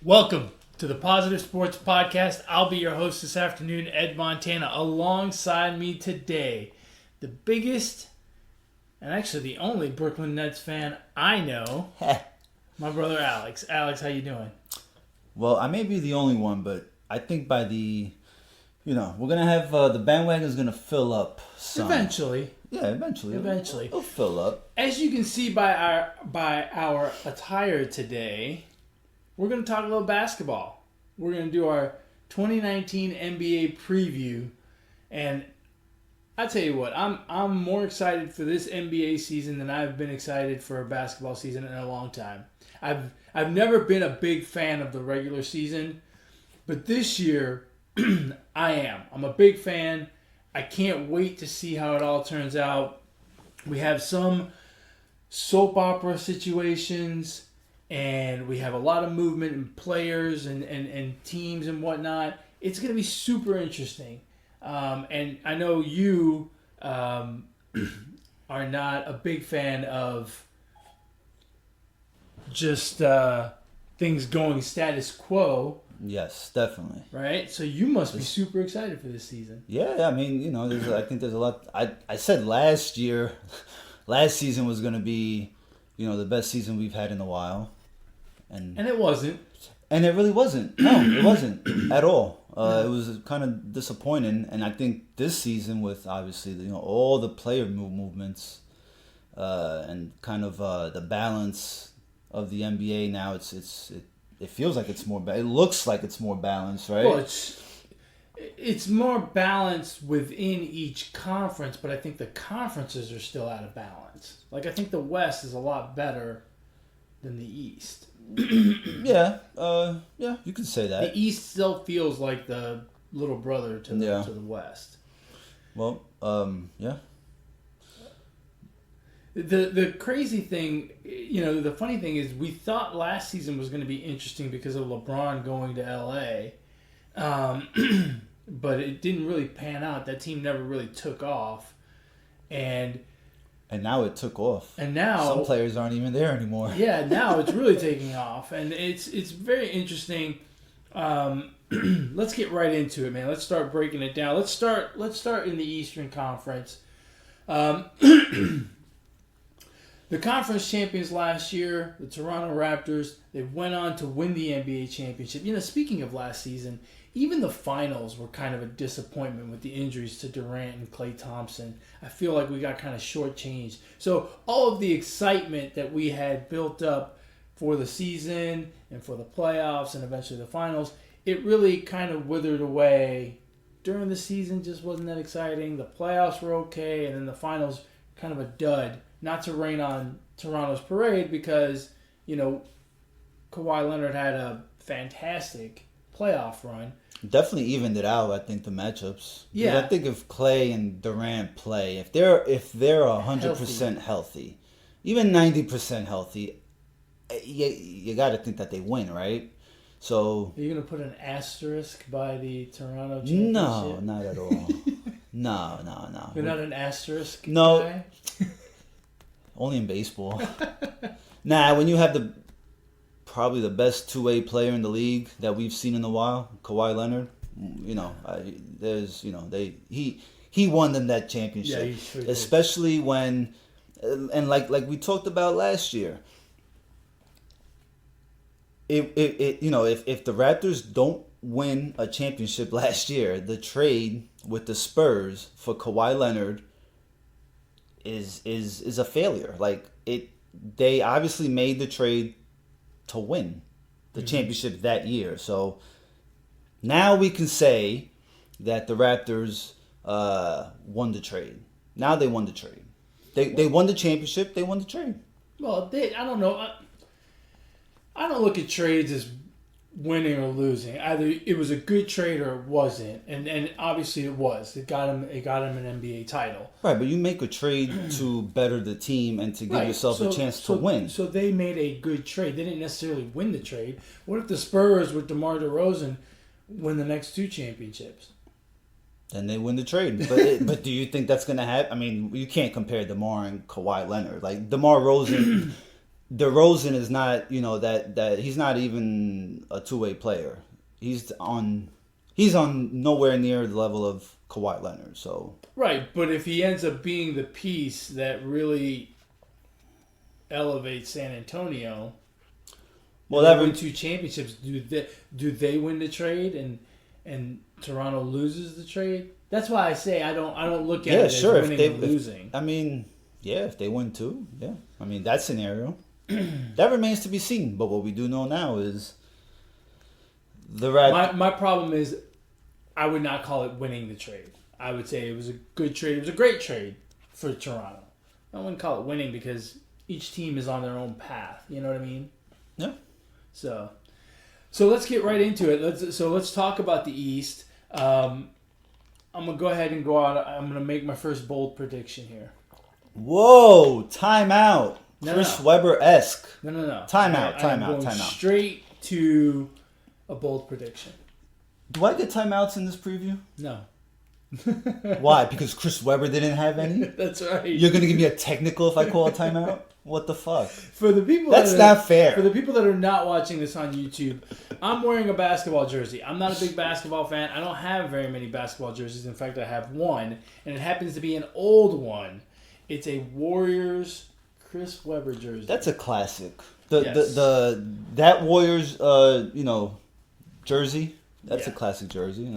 Welcome to the Positive Sports Podcast. I'll be your host this afternoon, Ed Montana. Alongside me today, the biggest and actually the only Brooklyn Nets fan I know, my brother Alex. Alex, how you doing? Well, I may be the only one, but I think by we're going to have, the bandwagon's going to fill up some. Eventually. Yeah, eventually. It'll fill up. As you can see by our attire today, we're going to talk a little basketball. We're going to do our 2019 NBA preview, and I tell you what, I'm more excited for this NBA season than I've been excited for a basketball season in a long time. I've never been a big fan of the regular season, but this year I am. I'm a big fan. I can't wait to see how it all turns out. We have some soap opera situations, and we have a lot of movement in players and teams and whatnot. It's going to be super interesting. And I know you are not a big fan of just things going status quo. Yes, definitely. Right? So you must be super excited for this season. Yeah, I mean, I think there's a lot. I said last season was going to be, the best season we've had in a while. And it wasn't. And it really wasn't. No, it wasn't at all. It was kind of disappointing. And I think this season, with obviously all the player movements and kind of the balance of the NBA now, it feels like it's more. It looks like it's more balanced, right? Well, it's more balanced within each conference, but I think the conferences are still out of balance. Like, I think the West is a lot better than the East. Yeah, you could say that. The East still feels like the little brother to the West. Well, yeah. The crazy thing, the funny thing is, we thought last season was going to be interesting because of LeBron going to LA, but it didn't really pan out. That team never really took off, and now it took off. And now some players aren't even there anymore. Yeah, now it's really taking off, and it's very interesting. Let's get right into it, man. Let's start breaking it down. Let's start in the Eastern Conference. The conference champions last year, the Toronto Raptors, they went on to win the NBA championship. Speaking of last season, even the finals were kind of a disappointment with the injuries to Durant and Klay Thompson. I feel like we got kind of shortchanged. So all of the excitement that we had built up for the season and for the playoffs and eventually the finals, it really kind of withered away. During the season, just wasn't that exciting. The playoffs were okay, and then the finals kind of a dud. Not to rain on Toronto's parade because, Kawhi Leonard had a fantastic playoff run. Definitely evened it out, I think, the matchups. Yeah. I think if Klay and Durant play, if they're 100% healthy, even 90% healthy, you got to think that they win, right? So are you going to put an asterisk by the Toronto championship? No, not at all. No. You're not an asterisk guy? No. Only in baseball. Nah, when you have probably the best two-way player in the league that we've seen in a while, Kawhi Leonard, he won them that championship. Yeah, he sure did. Especially when, and like we talked about last year, if the Raptors don't win a championship last year, the trade with the Spurs for Kawhi Leonard is a failure. They obviously made the trade to win the championship that year. So now we can say that the Raptors won the trade. Now they won the trade. They won the championship. They won the trade. Well, I don't know. I don't look at trades as winning or losing. Either it was a good trade or it wasn't, and obviously it was. It got him an NBA title. Right, but you make a trade to better the team and to give yourself a chance to win. So they made a good trade. They didn't necessarily win the trade. What if the Spurs with DeMar DeRozan win the next two championships? Then they win the trade. But do you think that's going to happen? I mean, you can't compare DeMar and Kawhi Leonard. Like DeMar DeRozan is not, that he's not even a two-way player. He's on nowhere near the level of Kawhi Leonard. So right, but if he ends up being the piece that really elevates San Antonio, well, they win 2 championships. Do they win the trade and Toronto loses the trade? That's why I say I don't look at it as winning and losing. If they win 2, yeah. I mean, that scenario. That remains to be seen. But what we do know now is my problem is I would not call it winning the trade. I would say it was a good trade. It was a great trade for Toronto. I wouldn't call it winning because each team is on their own path. You know what I mean? Yeah. So let's get right into it. Let's talk about the East. I'm gonna go ahead and go out. I'm gonna make my first bold prediction here. Whoa! Timeout. Chris Webber-esque. No. Timeout. Straight to a bold prediction. Do I get timeouts in this preview? No. Why? Because Chris Webber didn't have any? That's right. You're going to give me a technical if I call a timeout? What the fuck? For the people That's not fair. For the people that are not watching this on YouTube, I'm wearing a basketball jersey. I'm not a big basketball fan. I don't have very many basketball jerseys. In fact, I have one, and it happens to be an old one. It's a Warriors Chris Webber jersey. That's a classic. That Warriors jersey. That's a classic jersey.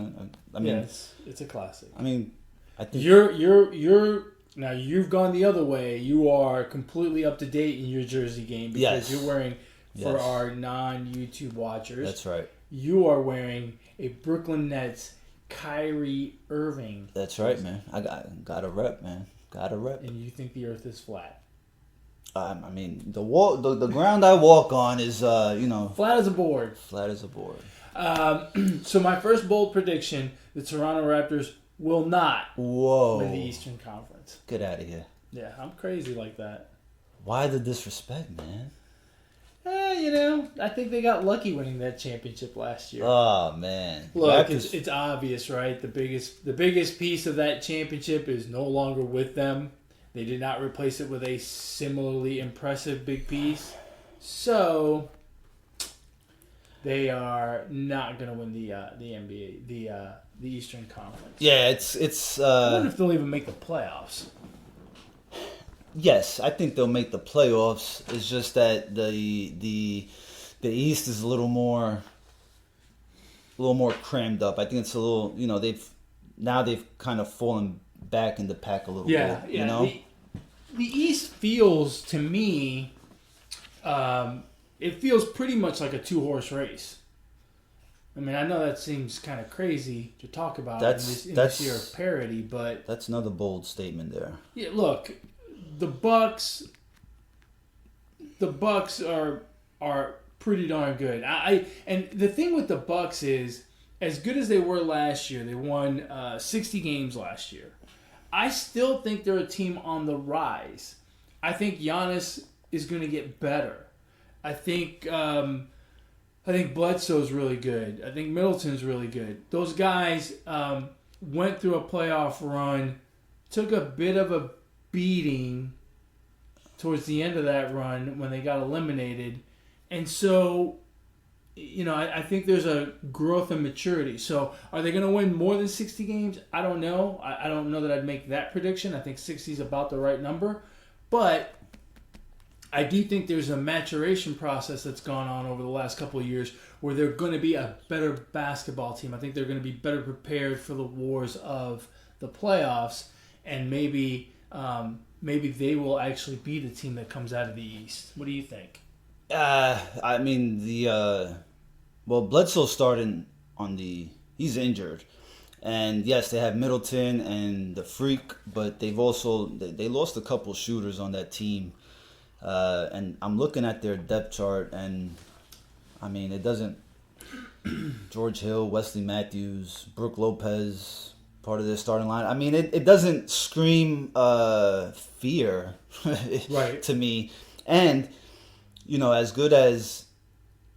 I mean, yes, it's a classic. I mean, I think you're now you've gone the other way. You are completely up to date in your jersey game because you're wearing, for our non-YouTube watchers. That's right. You are wearing a Brooklyn Nets Kyrie Irving. That's right, man. I got a rep, man. Got a rep. And you think the Earth is flat? I mean, the ground I walk on is flat as a board. Flat as a board. So my first bold prediction: the Toronto Raptors will not win the Eastern Conference. Get out of here. Yeah, I'm crazy like that. Why the disrespect, man? I think they got lucky winning that championship last year. Oh man! Look, it's obvious, right? The biggest piece of that championship is no longer with them. They did not replace it with a similarly impressive big piece, so they are not going to win the NBA, the Eastern Conference. Yeah, it's. I wonder if they'll even make the playoffs. Yes, I think they'll make the playoffs. It's just that the East is a little more crammed up. I think it's a little, they've kind of fallen back in the pack a little bit. Yeah. The East feels to me, it feels pretty much like a 2-horse race. I mean, I know that seems kind of crazy to talk about in this year of parity, but that's another bold statement there. Yeah, look. The Bucks are pretty darn good. And the thing with the Bucks is, as good as they were last year, they won 60 games last year. I still think they're a team on the rise. I think Giannis is going to get better. I think Bledsoe's really good. I think Middleton's really good. Those guys went through a playoff run, took a bit of a beating towards the end of that run when they got eliminated. And so, I think there's a growth and maturity. So are they going to win more than 60 games? I don't know. I don't know that I'd make that prediction. I think 60 is about the right number. But I do think there's a maturation process that's gone on over the last couple of years where they're going to be a better basketball team. I think they're going to be better prepared for the wars of the playoffs, and maybe they will actually be the team that comes out of the East. What do you think? I mean, Bledsoe's starting he's injured. And yes, they have Middleton and the Freak, but they lost a couple shooters on that team. And I'm looking at their depth chart, and I mean, it doesn't. George Hill, Wesley Matthews, Brook Lopez, part of their starting line. I mean, it doesn't scream fear right. to me. And as good as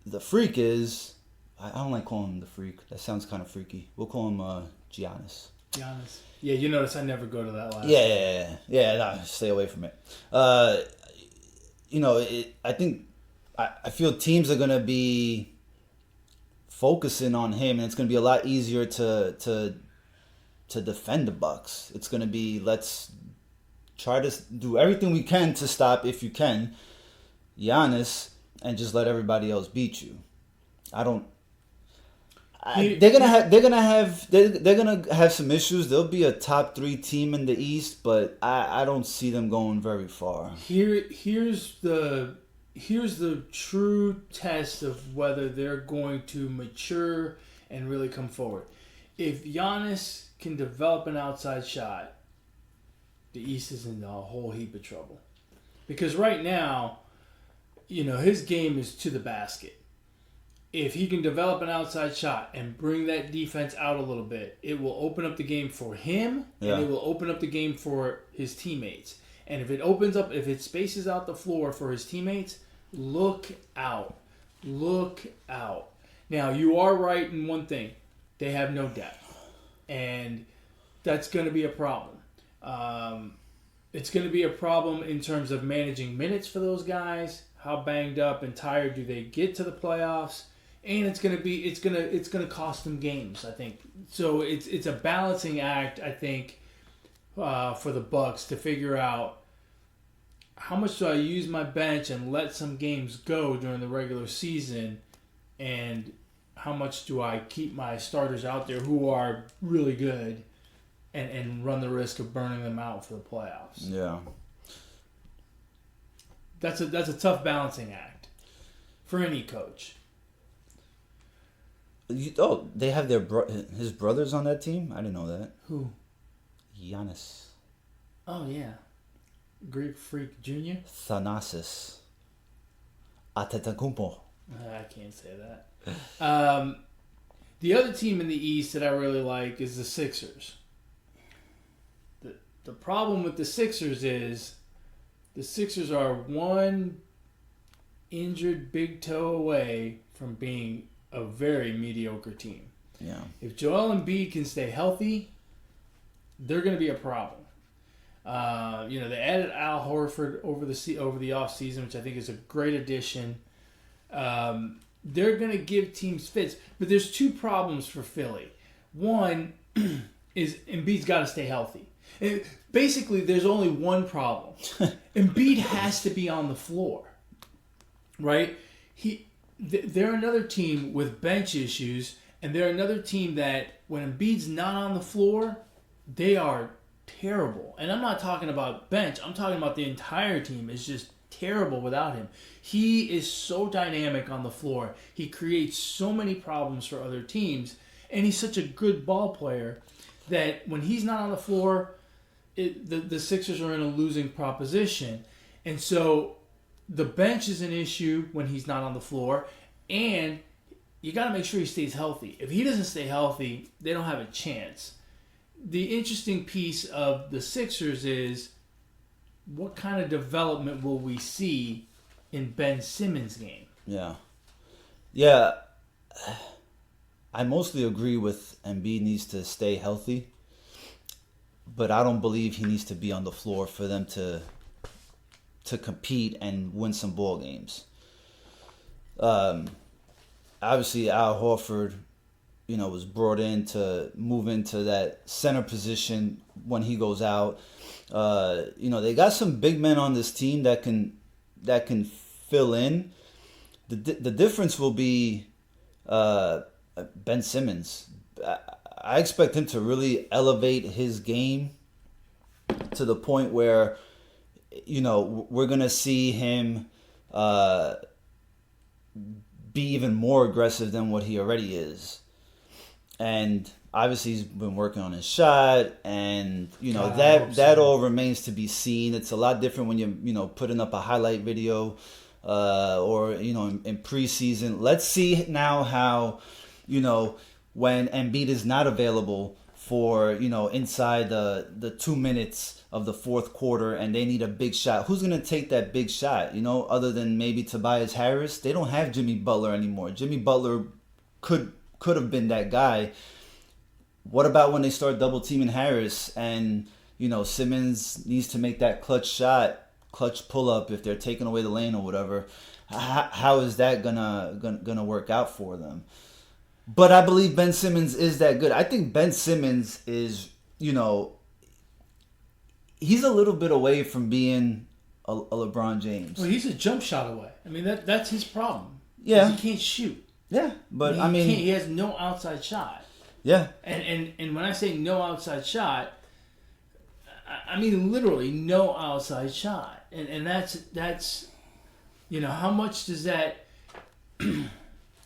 the Freak is, I don't like calling him the Freak. That sounds kind of freaky. We'll call him Giannis. Giannis. Yeah, you notice I never go to that last. Yeah. No, stay away from it. I feel teams are gonna be focusing on him, and it's gonna be a lot easier to defend the Bucks. It's gonna be, let's try to do everything we can to stop, if you can, Giannis, and just let everybody else beat you. They're gonna have some issues. They'll be a top 3 team in the East, but I don't see them going very far. Here's the true test of whether they're going to mature and really come forward. If Giannis can develop an outside shot, the East is in a whole heap of trouble. Because right now, his game is to the basket. If he can develop an outside shot and bring that defense out a little bit, it will open up the game for him, and it will open up the game for his teammates. And if it spaces out the floor for his teammates, look out. Look out. Now, you are right in one thing. They have no depth. And that's going to be a problem. It's going to be a problem in terms of managing minutes for those guys. How banged up and tired do they get to the playoffs? And it's gonna cost them games, I think. So it's a balancing act, I think, for the Bucks to figure out how much do I use my bench and let some games go during the regular season, and how much do I keep my starters out there who are really good and run the risk of burning them out for the playoffs. Yeah. That's a tough balancing act for any coach. They have his brothers on that team? I didn't know that. Who? Giannis. Oh, yeah. Greek Freak Jr.? Thanasis. Antetokounmpo. I can't say that. The other team in the East that I really like is the Sixers. The problem with the Sixers is the Sixers are one injured big toe away from being a very mediocre team. Yeah. If Joel Embiid can stay healthy, they're going to be a problem. They added Al Horford over the offseason, which I think is a great addition. They're going to give teams fits, but there's 2 problems for Philly. One is Embiid's got to stay healthy. Basically, there's only one problem. Embiid has to be on the floor, right? They're another team with bench issues, and they're another team that when Embiid's not on the floor, they are terrible. And I'm not talking about bench. I'm talking about the entire team is just terrible without him. He is so dynamic on the floor. He creates so many problems for other teams, and he's such a good ball player that when he's not on the floor, the Sixers are in a losing proposition. And so the bench is an issue when he's not on the floor, and you got to make sure he stays healthy. If he doesn't stay healthy, they don't have a chance. The interesting piece of the Sixers is what kind of development will we see in Ben Simmons' game? Yeah. Yeah. I mostly agree with Embiid needs to stay healthy, but I don't believe he needs to be on the floor for them to compete and win some ball games. Obviously, Al Horford, was brought in to move into that center position when he goes out. They got some big men on this team that can fill in. The difference will be Ben Simmons. I expect him to really elevate his game to the point where, we're going to see him be even more aggressive than what he already is. And obviously he's been working on his shot, and that all remains to be seen. It's a lot different when you're putting up a highlight video or in preseason. Let's see now how when Embiid is not available for inside the 2 minutes of the fourth quarter and they need a big shot. Who's gonna take that big shot? Other than maybe Tobias Harris, they don't have Jimmy Butler anymore. Jimmy Butler could have been that guy. What about when they start double teaming Harris and Simmons needs to make that clutch shot clutch pull up if they're taking away the lane or whatever. How is that gonna work out for them? But I believe Ben Simmons is that good. I think Ben Simmons is, you know, he's a little bit away from being a LeBron James. Well, he's a jump shot away. I mean, that's his problem. Yeah. He can't shoot. Yeah, but I mean, he has no outside shot. Yeah. And when I say no outside shot, I mean literally no outside shot. And that's you know, how much does that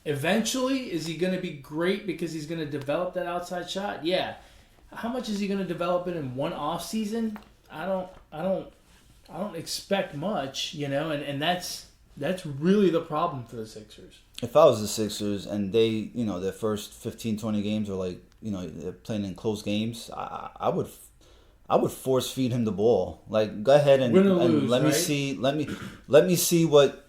eventually, is he going to be great because he's going to develop that outside shot? Yeah. How much is he going to develop it in one off season? I don't expect much, you know, and that's really the problem for the Sixers. If I was the Sixers and they, you know, their first 15, 20 games are like, you know, they're playing in close games, I would force feed him the ball. Like, go ahead and, win or lose, let right? me see what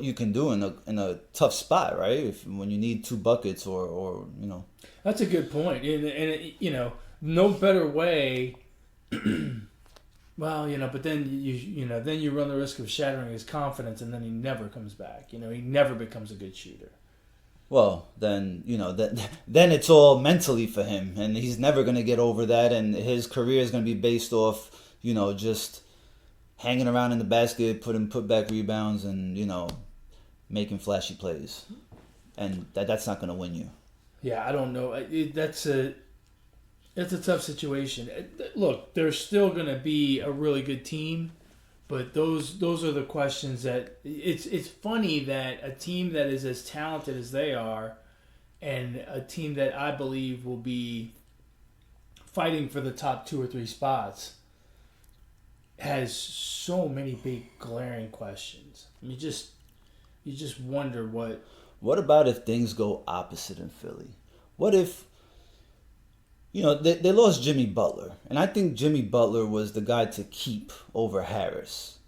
you can do in a tough spot, right? When you need 2 buckets or you know. That's a good point. And you know, no better way. Well, you know, but then you run the risk of shattering his confidence, and then he never comes back. You know, he never becomes a good shooter. Well, then, you know, then it's all mentally for him, and he's never going to get over that, and his career is going to be based off, you know, just hanging around in the basket, put back rebounds, and, you know, making flashy plays. And that's not going to win you. Yeah, I don't know. That's a tough situation. Look, there's still going to be a really good team, but those are the questions that it's funny that a team that is as talented as they are, and a team that I believe will be fighting for the top 2 or 3 spots, has so many big glaring questions. I mean, you just wonder what. What about if things go opposite in Philly? What if, you know, they lost Jimmy Butler, and I think Jimmy Butler was the guy to keep over Harris.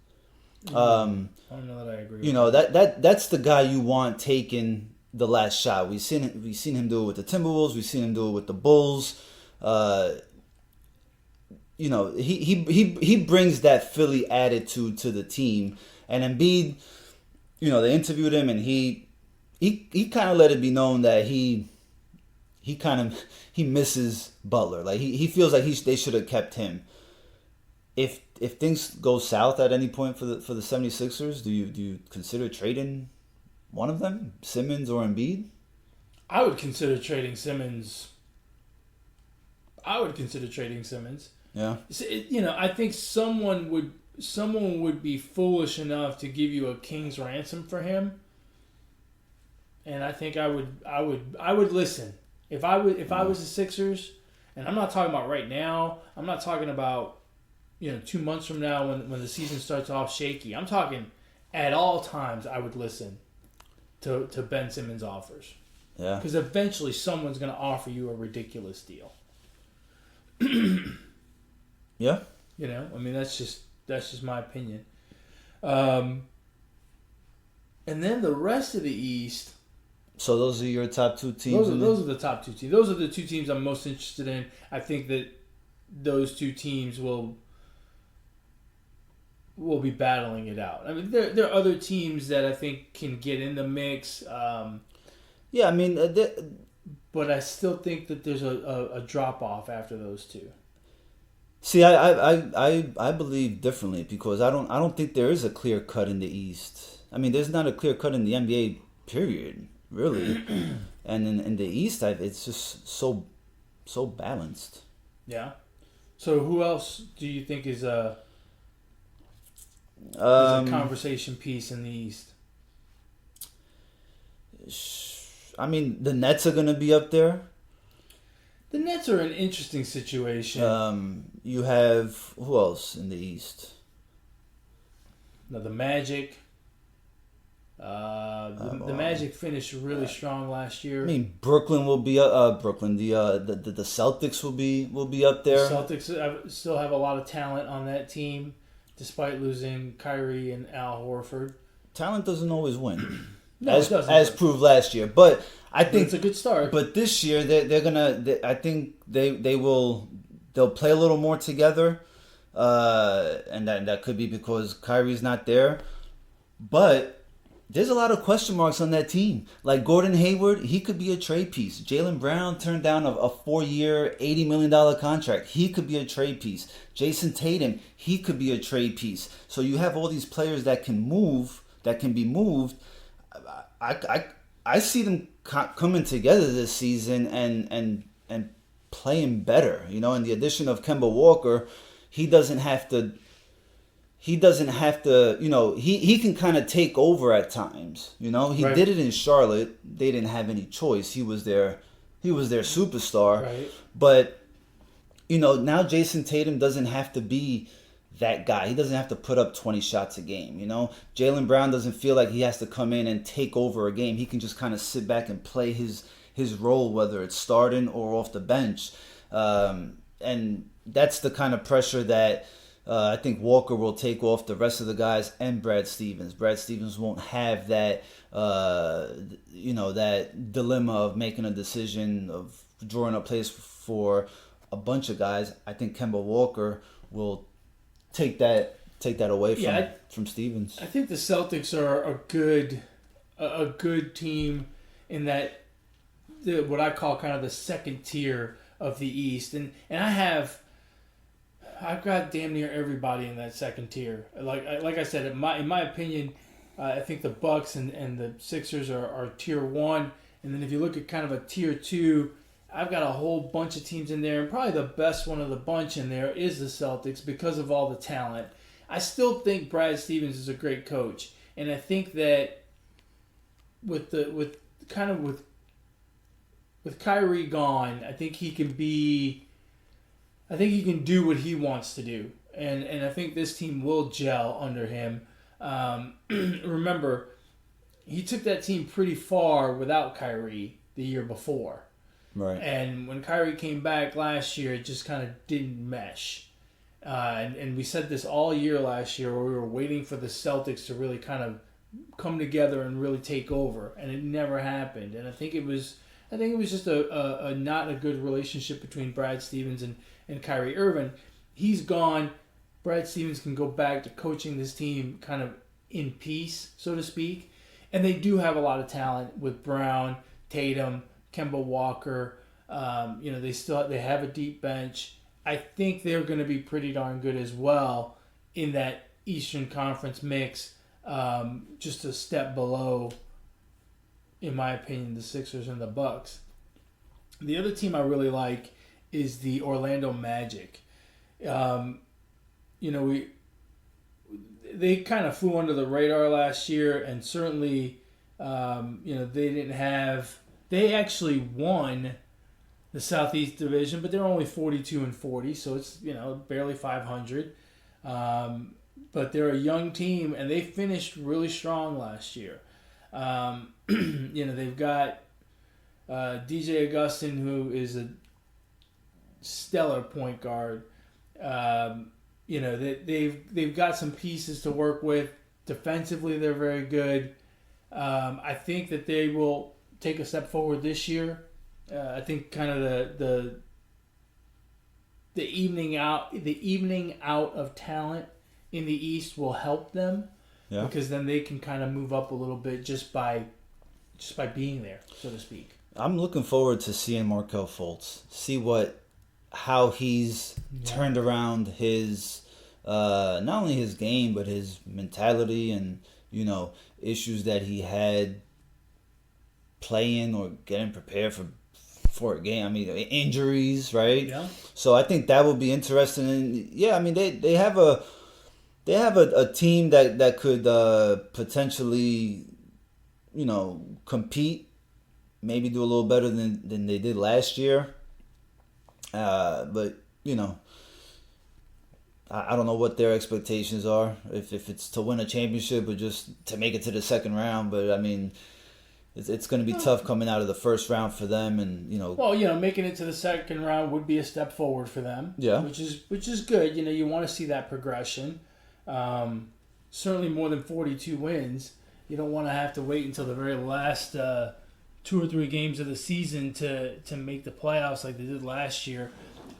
I don't know that I agree. You know, that's the guy you want taking the last shot. We've seen him do it with the Timberwolves. We've seen him do it with the Bulls. You know, he brings that Philly attitude to the team. And Embiid, you know, they interviewed him, and he kind of let it be known that he misses Butler. Like he feels like they should have kept him. If things go south at any point for the 76ers, do you consider trading one of them, Simmons or Embiid? I would consider trading Simmons. Yeah. You know, I think someone would be foolish enough to give you a king's ransom for him. And I think I would listen. If I was the Sixers, and I'm not talking about right now, I'm not talking about, you know, 2 months from now when the season starts off shaky. I'm talking at all times I would listen to Ben Simmons' offers. Yeah. Because eventually someone's going to offer you a ridiculous deal. Yeah. You know, I mean, that's just my opinion. And then the rest of the East. So those are your top 2 teams? Those are the top 2 teams. Those are the 2 teams I'm most interested in. I think that those 2 teams will be battling it out. I mean, there are other teams that I think can get in the mix. Yeah, I mean, but I still think that there's a drop off after those 2. See, I believe differently, because I don't think there is a clear cut in the East. I mean, there's not a clear cut in the NBA period, really. And in the East, it's just so balanced. Yeah. So who else do you think is a conversation piece in the East? I mean, the Nets are going to be up there. The Nets are an interesting situation. You have, who else in the East? Now, the Magic. The Magic finished really strong last year. I mean, Brooklyn will be Brooklyn. The Celtics will be up there. The Celtics still have a lot of talent on that team, despite losing Kyrie and Al Horford. Talent doesn't always win. No, it doesn't. As proved last year, but I think it's a good start. But this year, I think they'll play a little more together. and that could be because Kyrie's not there. But there's a lot of question marks on that team. Like Gordon Hayward, he could be a trade piece. Jaylen Brown turned down a 4-year, $80 million contract. He could be a trade piece. Jason Tatum, he could be a trade piece. So you have all these players that can move, that can be moved. I see them coming together this season and playing better. You know, and the addition of Kemba Walker, he doesn't have to, you know, he can kind of take over at times. You know, he did it in Charlotte. They didn't have any choice. He was their superstar. Right. But, you know, now Jason Tatum doesn't have to be that guy. He doesn't have to put up 20 shots a game, you know? Jaylen Brown doesn't feel like he has to come in and take over a game. He can just kind of sit back and play his role, whether it's starting or off the bench. And that's the kind of pressure that I think Walker will take off the rest of the guys and Brad Stevens. Brad Stevens won't have that, you know, that dilemma of making a decision, of drawing up plays for a bunch of guys. I think Kemba Walker will take that away from Stevens. I think the Celtics are a good team in that what I call kind of the second tier of the East, and I've got damn near everybody in that second tier. Like I said, in my opinion, I think the Bucks and the Sixers are tier 1, and then if you look at kind of a tier 2. I've got a whole bunch of teams in there, and probably the best one of the bunch in there is the Celtics because of all the talent. I still think Brad Stevens is a great coach, and I think that with Kyrie gone, I think he can do what he wants to do, and I think this team will gel under him. Remember, he took that team pretty far without Kyrie the year before. Right. And when Kyrie came back last year, it just kind of didn't mesh. And we said this all year last year where we were waiting for the Celtics to really kind of come together and really take over. And it never happened. And I think it was just a not a good relationship between Brad Stevens and Kyrie Irving. He's gone. Brad Stevens can go back to coaching this team kind of in peace, so to speak. And they do have a lot of talent with Brown, Tatum, Kemba Walker. You know, they have a deep bench. I think they're going to be pretty darn good as well in that Eastern Conference mix. Just a step below, in my opinion, the Sixers and the Bucks. The other team I really like is the Orlando Magic. You know, they kind of flew under the radar last year, and certainly, you know, they actually won the Southeast Division, but they're only 42-40, so it's, you know, barely 500. But they're a young team, and they finished really strong last year. You know, they've got DJ Augustin, who is a stellar point guard. You know, they've got some pieces to work with. Defensively, they're very good. I think that they will take a step forward this year. I think kind of the evening out of talent in the East will help them, because then they can kind of move up a little bit just by being there, so to speak. I'm looking forward to seeing Markelle Fultz. See how he's turned around his not only his game but his mentality, and, you know, issues that he had playing or getting prepared for a game. I mean, injuries, right? Yeah. So I think that would be interesting. And yeah, I mean, they have a team that could potentially, you know, compete, maybe do a little better than they did last year. But, you know, I don't know what their expectations are, if it's to win a championship or just to make it to the second round. But I mean, it's going to be tough coming out of the first round for them, and, you know. Well, you know, making it to the second round would be a step forward for them. Yeah. Which is good. You know, you want to see that progression. Certainly more than 42 wins. You don't want to have to wait until the very last 2 or 3 games of the season to make the playoffs like they did last year.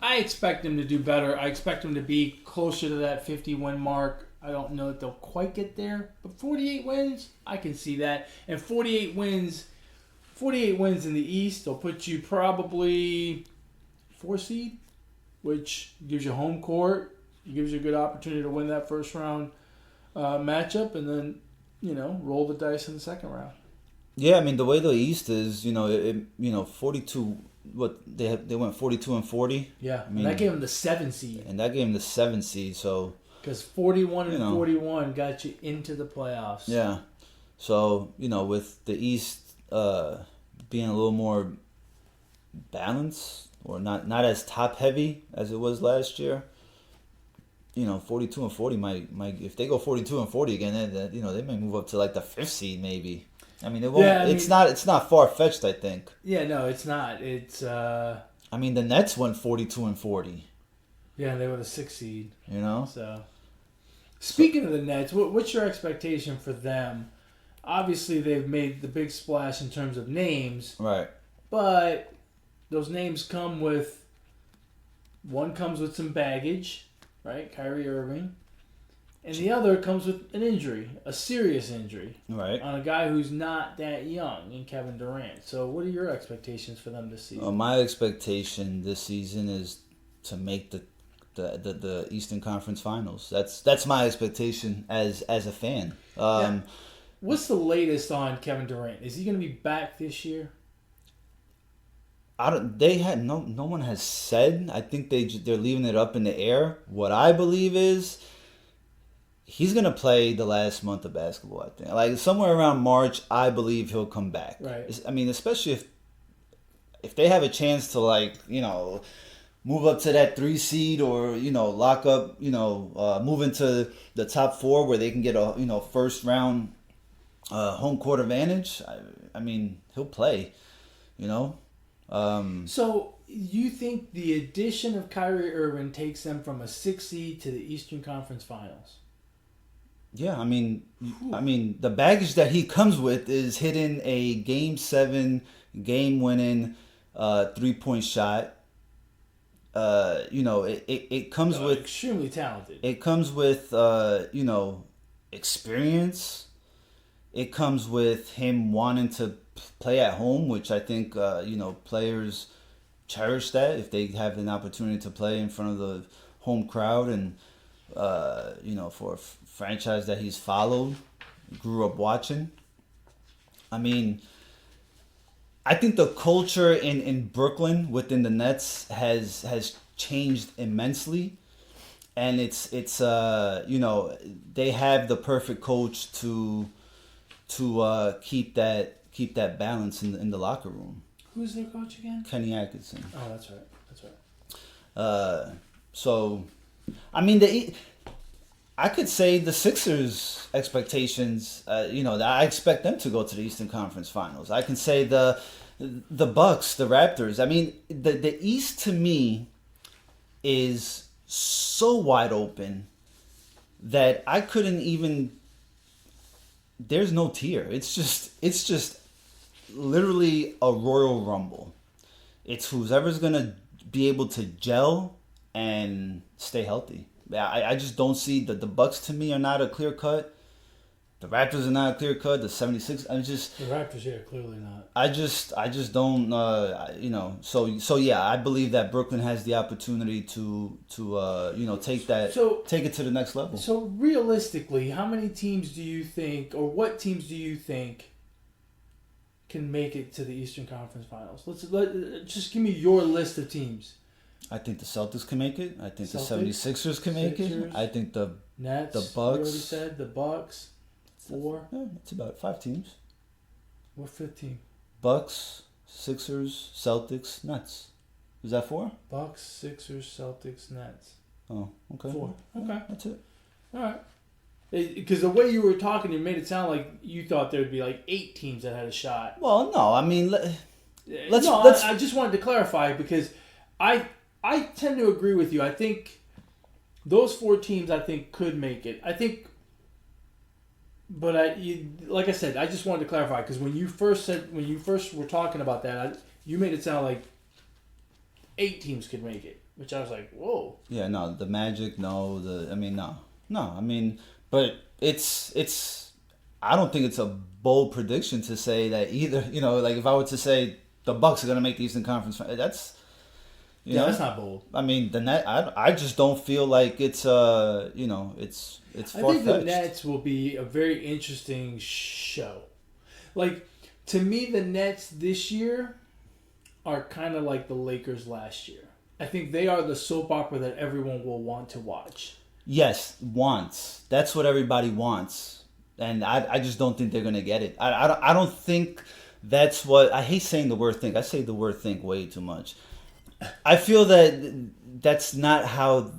I expect them to do better. I expect them to be closer to that 50-win mark. I don't know that they'll quite get there, but 48 wins, I can see that. And 48 wins in the East, they'll put you probably 4 seed, which gives you home court. It gives you a good opportunity to win that first round matchup, and then roll the dice in the second round. Yeah, I mean the way the East is, 42. What they went 42-40. Yeah, I mean, and that gave them the 7 seed. And that gave them the 7 seed. So because 41 and 41 got you into the playoffs. Yeah, so with the East being a little more balanced or not as top heavy as it was last year. 42-40 might if they go 42-40 again, then they may move up to like the 5th seed maybe. I mean, it won't. Yeah, it's not far fetched. I think. Yeah, no, it's not. It's. I mean, the Nets went 42-40. Yeah, they were the 6th seed. So. Speaking of the Nets, what's your expectation for them? Obviously, they've made the big splash in terms of names. Right. But those names come with. One comes with some baggage, right? Kyrie Irving. And the other comes with an injury, a serious injury, right, on a guy who's not that young, in Kevin Durant. So, what are your expectations for them this season? My expectation this season is to make the Eastern Conference Finals. That's my expectation as a fan. What's the latest on Kevin Durant? Is he going to be back this year? No one has said. I think they're leaving it up in the air. What I believe is. He's going to play the last month of basketball, I think. Like, somewhere around March, I believe he'll come back. Right. I mean, especially if they have a chance to, move up to that 3 seed or, lock up, move into the top 4 where they can get a, first round home court advantage. I mean, he'll play, So, you think the addition of Kyrie Irving takes them from a 6th seed to the Eastern Conference Finals? Yeah, I mean, the baggage that he comes with is hitting a Game 7, game-winning 3-point shot. It comes with extremely talented. It comes with experience. It comes with him wanting to play at home, which I think players cherish that if they have an opportunity to play in front of the home crowd and for a franchise that he's followed, grew up watching. I mean, I think the culture in Brooklyn within the Nets has changed immensely, and it's they have the perfect coach to keep that balance in the locker room. Who's their coach again? Kenny Atkinson. Oh, that's right. So, I mean, I could say the Sixers' expectations. I expect them to go to the Eastern Conference Finals. I can say the Bucks, the Raptors. I mean, the East to me is so wide open that I couldn't even. There's no tier. It's just literally a Royal Rumble. It's whoever's gonna be able to gel and stay healthy. I just don't see that the Bucks to me are not a clear cut. The Raptors are not a clear cut. The 76ers, the Raptors, yeah, clearly not. I just don't, So yeah, I believe that Brooklyn has the opportunity to take it to the next level. So realistically, how many teams do you think, or what teams do you think, can make it to the Eastern Conference Finals? Just give me your list of teams. I think the Celtics can make it. I think the 76ers can make it. I think the Nets, the Bucks. You already said the Bucks. 4. Yeah, that's about 5 teams. What 5th team? Bucks, Sixers, Celtics, Nets. Is that 4? Bucks, Sixers, Celtics, Nets. Oh, okay. 4. Okay. That's it. All right. Because the way you were talking, it made it sound like you thought there would be like 8 teams that had a shot. Well, no. I mean, let's. I just wanted to clarify because I tend to agree with you. I think those 4 teams could make it. But like I said, I just wanted to clarify because when you first were talking about that, you made it sound like 8 teams could make it. which I was like, whoa. Yeah, no, the Magic, no, no. I mean, but it's. I don't think it's a bold prediction to say that either. Like if I were to say the Bucks are gonna make the Eastern Conference, that's. That's not bold. I mean, the net. I just don't feel like it's it's I far-fetched. think the Nets will be a very interesting show. Like, to me, the Nets this year are kind of like the Lakers last year. I think they are the soap opera that everyone will want to watch. Yes, wants. That's what everybody wants. And I just don't think they're going to get it. I don't think that's what... I hate saying the word think. I say the word think way too much. I feel that that's not how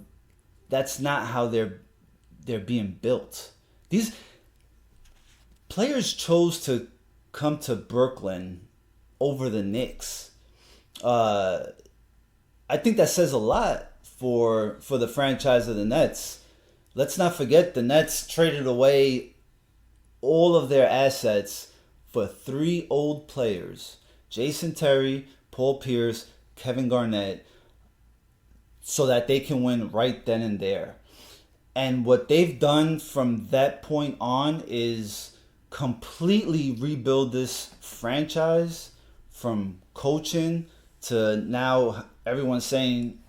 they're being built. These players chose to come to Brooklyn over the Knicks. I think that says a lot for the franchise of the Nets. Let's not forget the Nets traded away all of their assets for 3 old players: Jason Terry, Paul Pierce, Kevin Garnett, so that they can win right then and there. And what they've done from that point on is completely rebuild this franchise, from coaching to now everyone's saying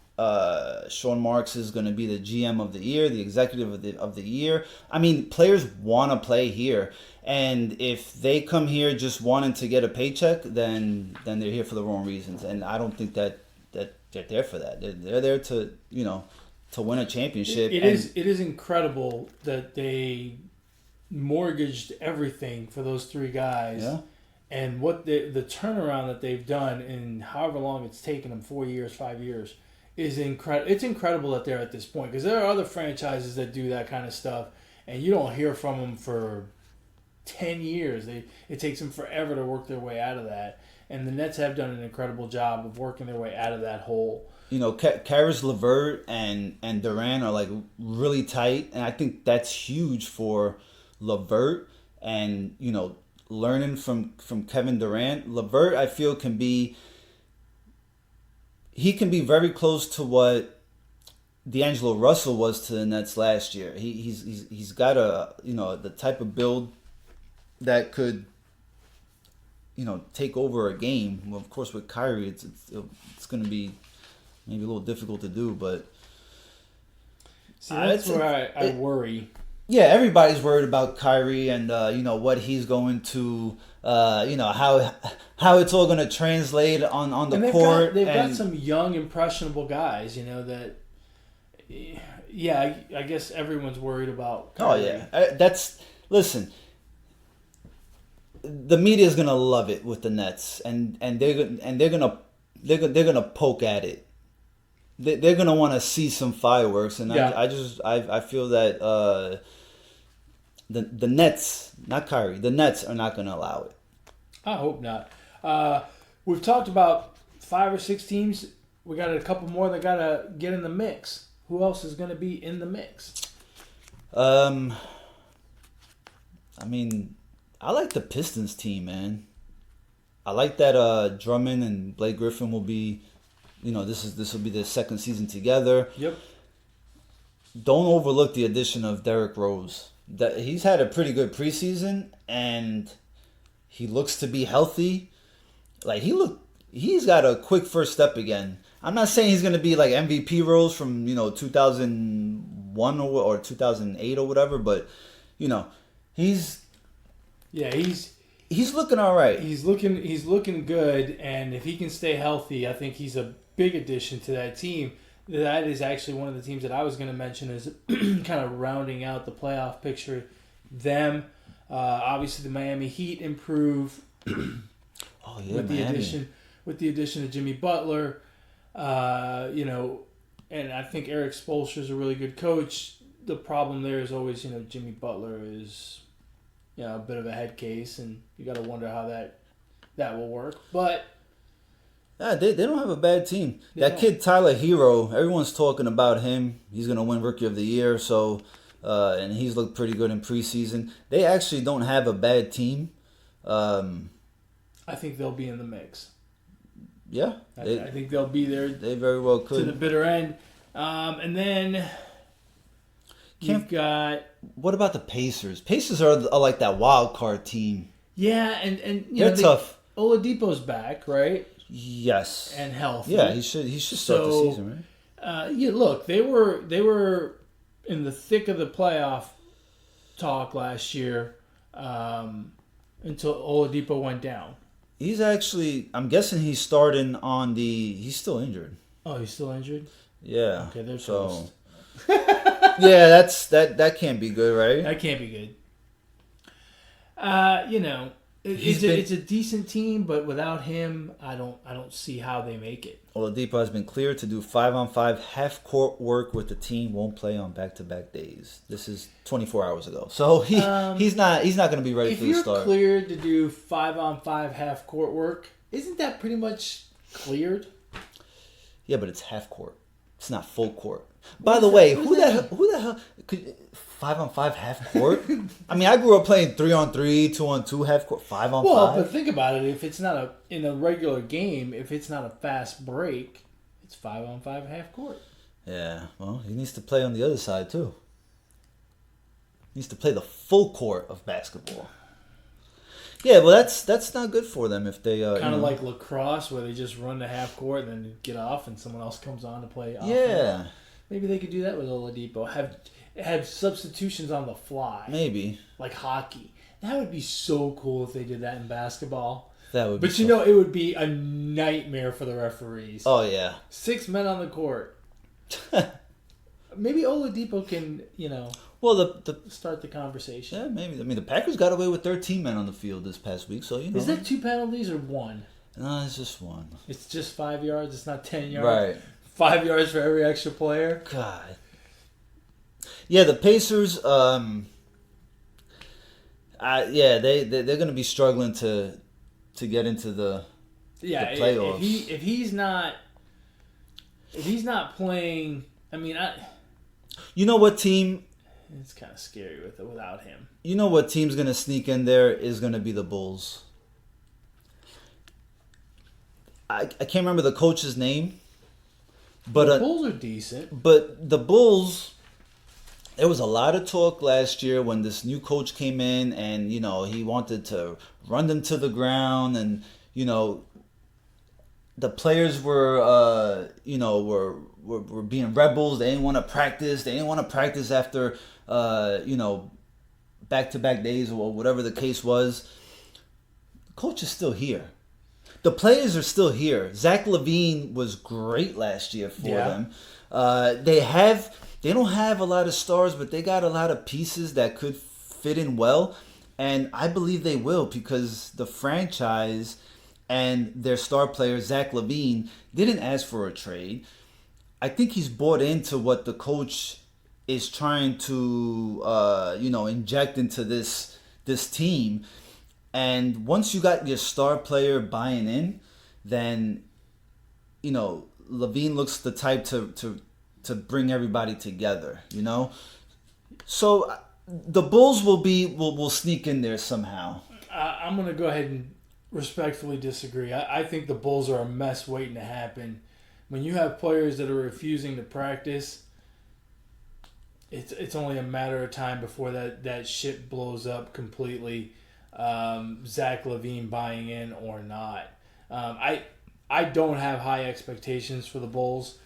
Sean Marks is going to be the GM of the year, the executive of the year. I mean, players want to play here, and if they come here just wanting to get a paycheck, then they're here for the wrong reasons. And I don't think that they're there for that. They're there to to win a championship. It is incredible that they mortgaged everything for those 3 guys. Yeah. And what the turnaround that they've done in however long it's taken them, 4 years, 5 years, is incredible. It's incredible that they're at this point, because there are other franchises that do that kind of stuff, and you don't hear from them for 10 years. It takes them forever to work their way out of that. And the Nets have done an incredible job of working their way out of that hole. Karis LeVert and Durant are like really tight, and I think that's huge for LeVert. And learning from Kevin Durant, LeVert I feel can be very close to what D'Angelo Russell was to the Nets last year. He's got the type of build that could take over a game. Well, of course with Kyrie it's going to be maybe a little difficult to do, but see, that's where I worry. Yeah, everybody's worried about Kyrie and what he's going to how it's all going to translate on the court. They've got some young impressionable guys, that I guess everyone's worried about Kyrie. Oh yeah. Listen. The media is gonna love it with the Nets, and they're gonna poke at it. They're gonna want to see some fireworks, and I feel that the Nets, not Kyrie, the Nets are not gonna allow it. I hope not. We've talked about 5 or 6 teams. We got a couple more that gotta get in the mix. Who else is gonna be in the mix? I mean, I like the Pistons team, man. I like that Drummond and Blake Griffin will be, this will be their second season together. Yep. Don't overlook the addition of Derrick Rose. He's had a pretty good preseason, and he looks to be healthy. Like he's got a quick first step again. I'm not saying he's gonna be like MVP Rose from 2001 or 2008 or whatever, but he's looking all right. He's looking good, and if he can stay healthy, I think he's a big addition to that team. That is actually one of the teams that I was going to mention as kind of rounding out the playoff picture. Them, obviously the Miami Heat improve with the addition of Jimmy Butler. And I think Eric Spoelstra is a really good coach. The problem there is always, Jimmy Butler is a bit of a head case, and you got to wonder how that will work. But they don't have a bad team. Kid Tyler Hero, everyone's talking about him. He's gonna win Rookie of the Year, so and he's looked pretty good in preseason. They actually don't have a bad team. I think they'll be in the mix. Yeah, I think they'll be there they very well to the could. bitter end. And then you've got What about the Pacers? Pacers are like that wild card team. and They're tough. Oladipo's back, right? Yes. And healthy. Yeah, he should start the season, right? Yeah, look, they were in the thick of the playoff talk last year until Oladipo went down. He's actually, I'm guessing he's starting on he's still injured. Oh, he's still injured? Yeah. Okay, they're so. toast. Yeah, that can't be good, right? That can't be good. It's a decent team, but without him, I don't see how they make it. Oladipo has been cleared to do 5-on-5 half-court work with the team. Won't play on back-to-back days. This is 24 hours ago, so he's not going to be ready for the start. If you're cleared to do 5-on-5 half court work, isn't that pretty much cleared? Yeah, but it's half court. It's not full court. By the way, who the hell could 5-on-5 half court? I mean, I grew up playing 3-on-3, 2-on-2 half court, 5-on-5. Well, but think about it. If it's not in a regular game, if it's not a fast break, it's 5-on-5 half court. Yeah, well, he needs to play on the other side too. He needs to play the full court of basketball. Yeah, well, that's not good for them if they kind of like lacrosse, where they just run the half court and then get off, and someone else comes on to play. Yeah, maybe they could do that with Oladipo. Have substitutions on the fly. Maybe like hockey. That would be so cool if they did that in basketball. That would. But it would be a nightmare for the referees. Oh yeah, 6 men on the court. Maybe Oladipo can, well, the start the conversation. Yeah, maybe. I mean, the Packers got away with 13 men on the field this past week, so Is that 2 penalties or 1? No, it's just 1. It's just 5 yards. It's not 10 yards. Right. 5 yards for every extra player. God. Yeah, the Pacers. They're going to be struggling to get into the playoffs. If he's not playing, I mean, you know what team? It's kind of scary without him. You know what team's going to sneak in there is going to be the Bulls. I can't remember the coach's name, but the Bulls are decent. But the Bulls, there was a lot of talk last year when this new coach came in, and he wanted to run them to the ground, and the players were being rebels. They didn't want to practice. They didn't want to practice after back-to-back days or whatever the case was. The coach is still here. The players are still here. Zach LaVine was great last year for them. They don't have a lot of stars, but they got a lot of pieces that could fit in well, and I believe they will, because the franchise and their star player Zach LaVine didn't ask for a trade. I think he's bought into what the coach is trying to inject into this team. And once you got your star player buying in, then LaVine looks the type to bring everybody together. So the Bulls will sneak in there somehow. I'm gonna go ahead and respectfully disagree. I think the Bulls are a mess waiting to happen. When you have players that are refusing to practice, it's only a matter of time before that shit blows up completely. Zach LaVine buying in or not. I don't have high expectations for the Bulls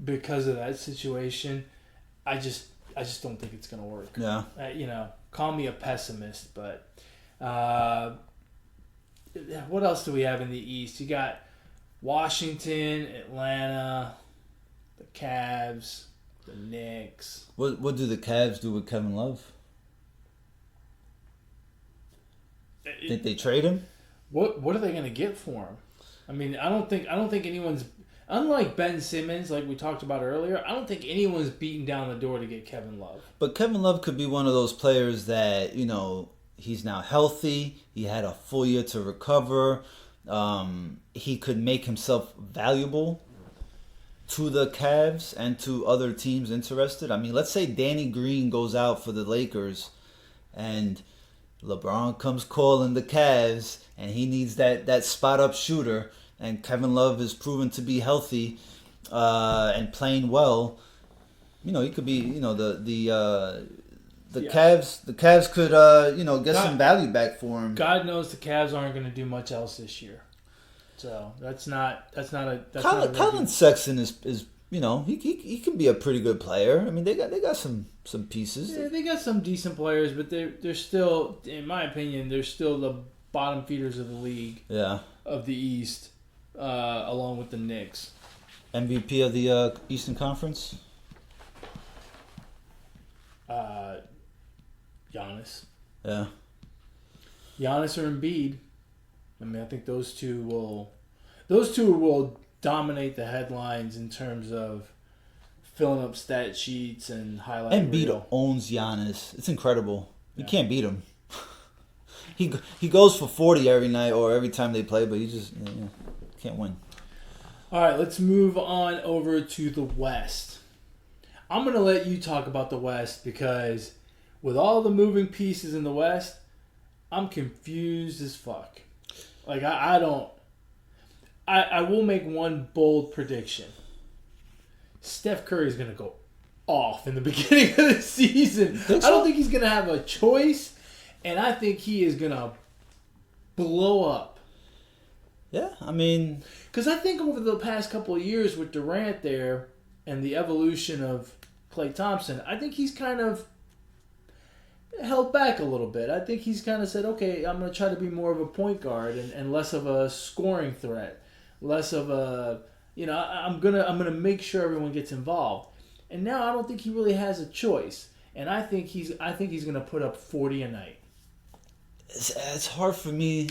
because of that situation. I just don't think it's gonna work. Yeah. Call me a pessimist, but what else do we have in the East? You got Washington, Atlanta, the Cavs, the Knicks. What do the Cavs do with Kevin Love? Think they trade him? What are they going to get for him? I mean, I don't think anyone's, unlike Ben Simmons, like we talked about earlier. I don't think anyone's beating down the door to get Kevin Love. But Kevin Love could be one of those players that he's now healthy. He had a full year to recover. He could make himself valuable to the Cavs and to other teams interested. I mean, let's say Danny Green goes out for the Lakers and LeBron comes calling the Cavs and he needs that spot-up shooter. and Kevin Love is proven to be healthy and playing well, he could be, the Cavs could get some value back for him. God knows the Cavs aren't going to do much else this year, so that's not Colin Sexton is he can be a pretty good player. I mean, they got some pieces. Yeah, they got some decent players, but they're still, in my opinion, they're still the bottom feeders of the league. Yeah. Of the East, along with the Knicks. MVP of the Eastern Conference. Giannis. Yeah. Giannis or Embiid. I mean, I think those two will dominate the headlines in terms of filling up stat sheets and highlight Embiid reel. owns Giannis. It's incredible. You can't beat him. He goes for 40 every night or every time they play, but he just can't win. All right, let's move on over to the West. I'm going to let you talk about the West because with all the moving pieces in the West, I'm confused as fuck. Like, I will make one bold prediction. Steph Curry is going to go off in the beginning of the season. I don't think he's going to have a choice, and I think he is going to blow up. Yeah, I mean... Because I think over the past couple of years with Durant there and the evolution of Klay Thompson, I think he's kind of held back a little bit. I think he's kind of said, okay, I'm going to try to be more of a point guard and less of a scoring threat. Less of a, I'm gonna make sure everyone gets involved. And now I don't think he really has a choice. And I think he's gonna put up 40 a night. It's hard for me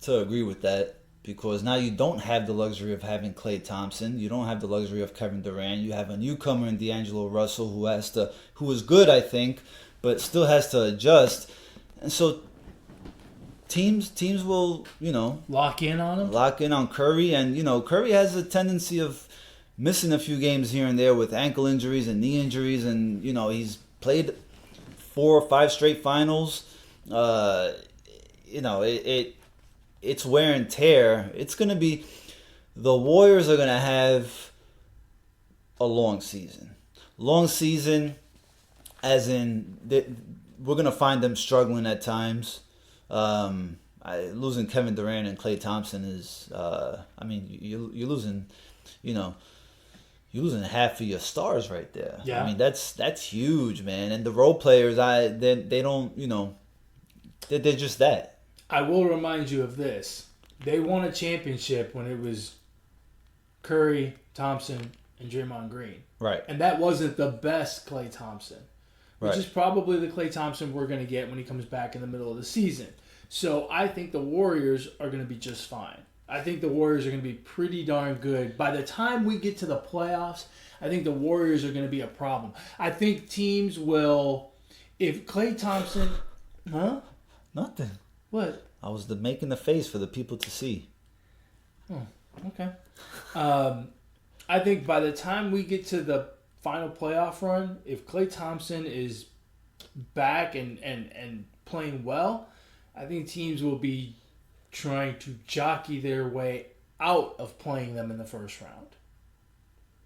to agree with that because now you don't have the luxury of having Klay Thompson. You don't have the luxury of Kevin Durant. You have a newcomer in D'Angelo Russell who is good, I think, but still has to adjust. And so teams will, lock in on him. Lock in on Curry, and Curry has a tendency of missing a few games here and there with ankle injuries and knee injuries, and he's played 4 or 5 straight finals. It's wear and tear. It's gonna be the Warriors are gonna have a long season. Long season, as in we're gonna find them struggling at times. Losing Kevin Durant and Klay Thompson is, you're losing, you're losing half of your stars right there. Yeah. I mean, that's huge, man. And the role players, they don't, they're just that. I will remind you of this. They won a championship when it was Curry, Thompson, and Draymond Green. Right. And that wasn't the best Klay Thompson. Which Right. is probably the Klay Thompson we're going to get when he comes back in the middle of the season. So I think the Warriors are going to be just fine. I think the Warriors are going to be pretty darn good. By the time we get to the playoffs, I think the Warriors are going to be a problem. I think teams will, if Klay Thompson, huh? Nothing. What? I was making the face for the people to see. Oh, okay. I think by the time we get to the final playoff run, if Klay Thompson is back and playing well, I think teams will be trying to jockey their way out of playing them in the first round.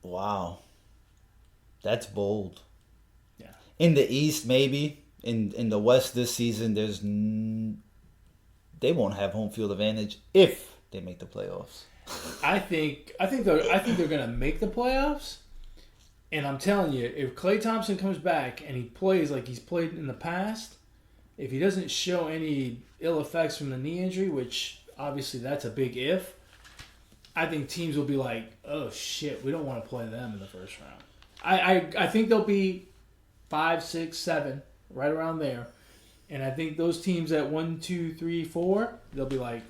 Wow. That's bold. Yeah. In the East, maybe. In the West this season, they won't have home field advantage if they make the playoffs. I think they're gonna make the playoffs, and I'm telling you, if Klay Thompson comes back and he plays like he's played in the past, if he doesn't show any ill effects from the knee injury, which obviously that's a big if, I think teams will be like, oh shit, we don't want to play them in the first round. I think they'll be 5, 6, 7, right around there. And I think those teams at 1, 2, 3, 4, they'll be like,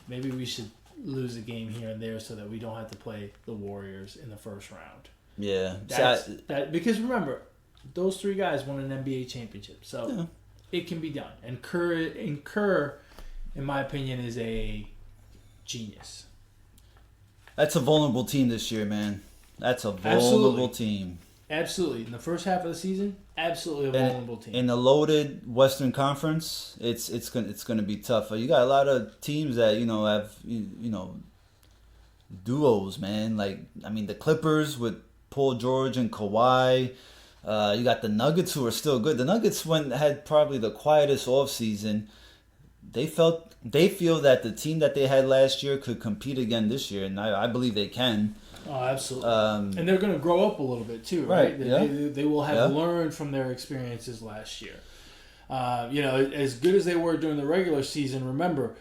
maybe we should lose a game here and there so that we don't have to play the Warriors in the first round. Yeah. Because remember, those 3 guys won an NBA championship. So it can be done. And Kerr, in my opinion, is a genius. That's a vulnerable team this year, man. That's a vulnerable team. Absolutely. In the first half of the season, absolutely a vulnerable team. In the loaded Western Conference, it's gonna be tough. You got a lot of teams that have duos, man. Like the Clippers with Paul George and Kawhi. You got the Nuggets who are still good. The Nuggets had probably the quietest offseason. They feel that the team that they had last year could compete again this year, and I believe they can. Oh, absolutely. And they're going to grow up a little bit too, right? They will have learned from their experiences last year. As good as they were during the regular season, remember,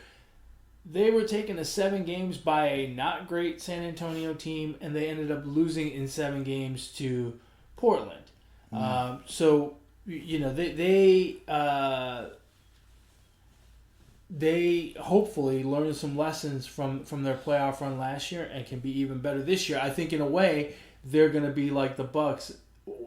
they were taken to 7 games by a not great San Antonio team, and they ended up losing in 7 games to Portland. They hopefully learned some lessons from their playoff run last year and can be even better this year. I think in a way they're going to be like the Bucks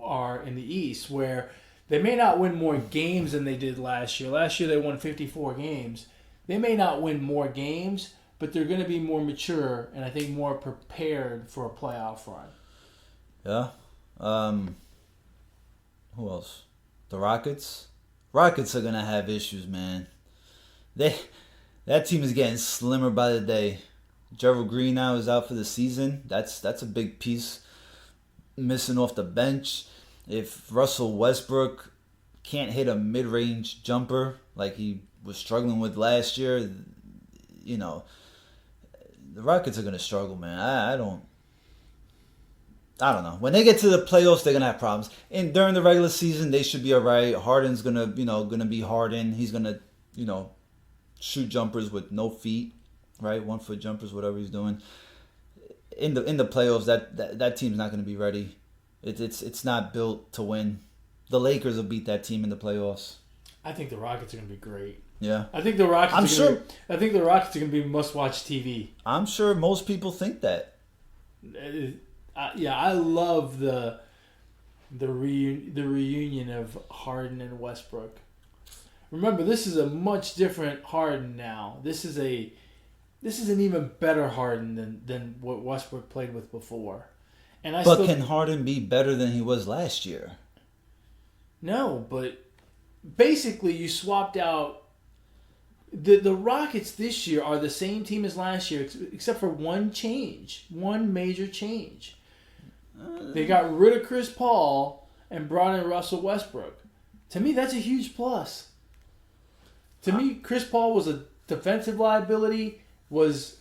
are in the East, where they may not win more games than they did last year. Last year they won 54 games. They may not win more games, but they're going to be more mature and I think more prepared for a playoff run. Yeah. Who else? The Rockets. Rockets are going to have issues, man. That team is getting slimmer by the day. Gerald Green now is out for the season. That's a big piece missing off the bench. If Russell Westbrook can't hit a mid-range jumper like he was struggling with last year, the Rockets are gonna struggle, man. I don't know. When they get to the playoffs, they're gonna have problems. And during the regular season, they should be alright. Harden's gonna be Harden. He's gonna shoot jumpers with no feet, right? 1 foot jumpers, whatever he's doing. In the playoffs, that team's not going to be ready. It's not built to win. The Lakers will beat that team in the playoffs. I think the Rockets are going to be great. Yeah, I think the Rockets. I think the Rockets are going to be must-watch TV. I'm sure most people think that. I love the reunion of Harden and Westbrook. Remember, this is a much different Harden now. This is an even better Harden than what Westbrook played with before. Can Harden be better than he was last year? No, but basically you swapped out the Rockets this year are the same team as last year except for one major change. They got rid of Chris Paul and brought in Russell Westbrook. To me, that's a huge plus. To me, Chris Paul was a defensive liability, was,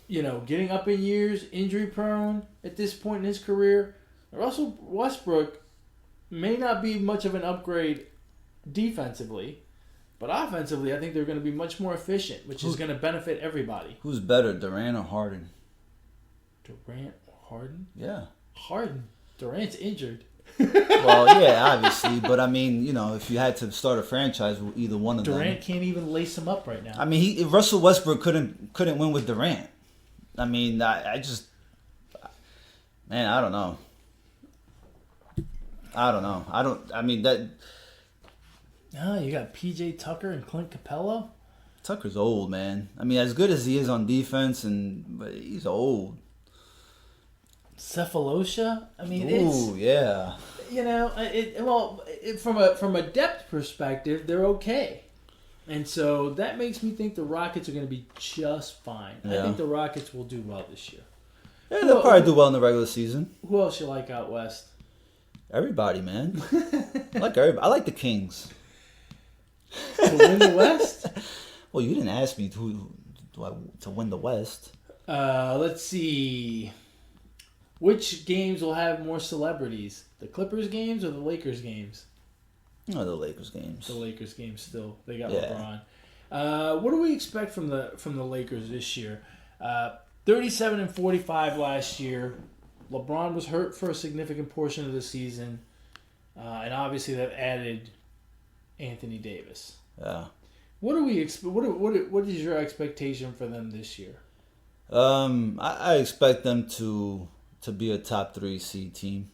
getting up in years, injury prone at this point in his career. Russell Westbrook may not be much of an upgrade defensively, but offensively, I think they're going to be much more efficient, which is going to benefit everybody. Who's better, Durant or Harden? Durant or Harden? Yeah. Harden. Durant's injured. Well, yeah, obviously, but if you had to start a franchise with either one of them, Durant can't even lace him up right now. Russell Westbrook couldn't win with Durant. I don't know. You got PJ Tucker and Clint Capella. Tucker's old, man. As good as he is on defense, but he's old. Cephalosha. Yeah. From a depth perspective, they're okay, and so that makes me think the Rockets are going to be just fine. Yeah. I think the Rockets will do well this year. Yeah, they'll probably do well in the regular season. Who else you like out west? Everybody, man. I like everybody. I like the Kings. To win the West? Well, you didn't ask me to win the West. Let's see. Which games will have more celebrities? The Clippers games or the Lakers games? No, the Lakers games. The Lakers games still. They got LeBron. What do we expect from the Lakers this year? 37-45 last year. LeBron was hurt for a significant portion of the season. And obviously that added Anthony Davis. Yeah. What do we expect? What is your expectation for them this year? I expect them to be a top 3 seed team.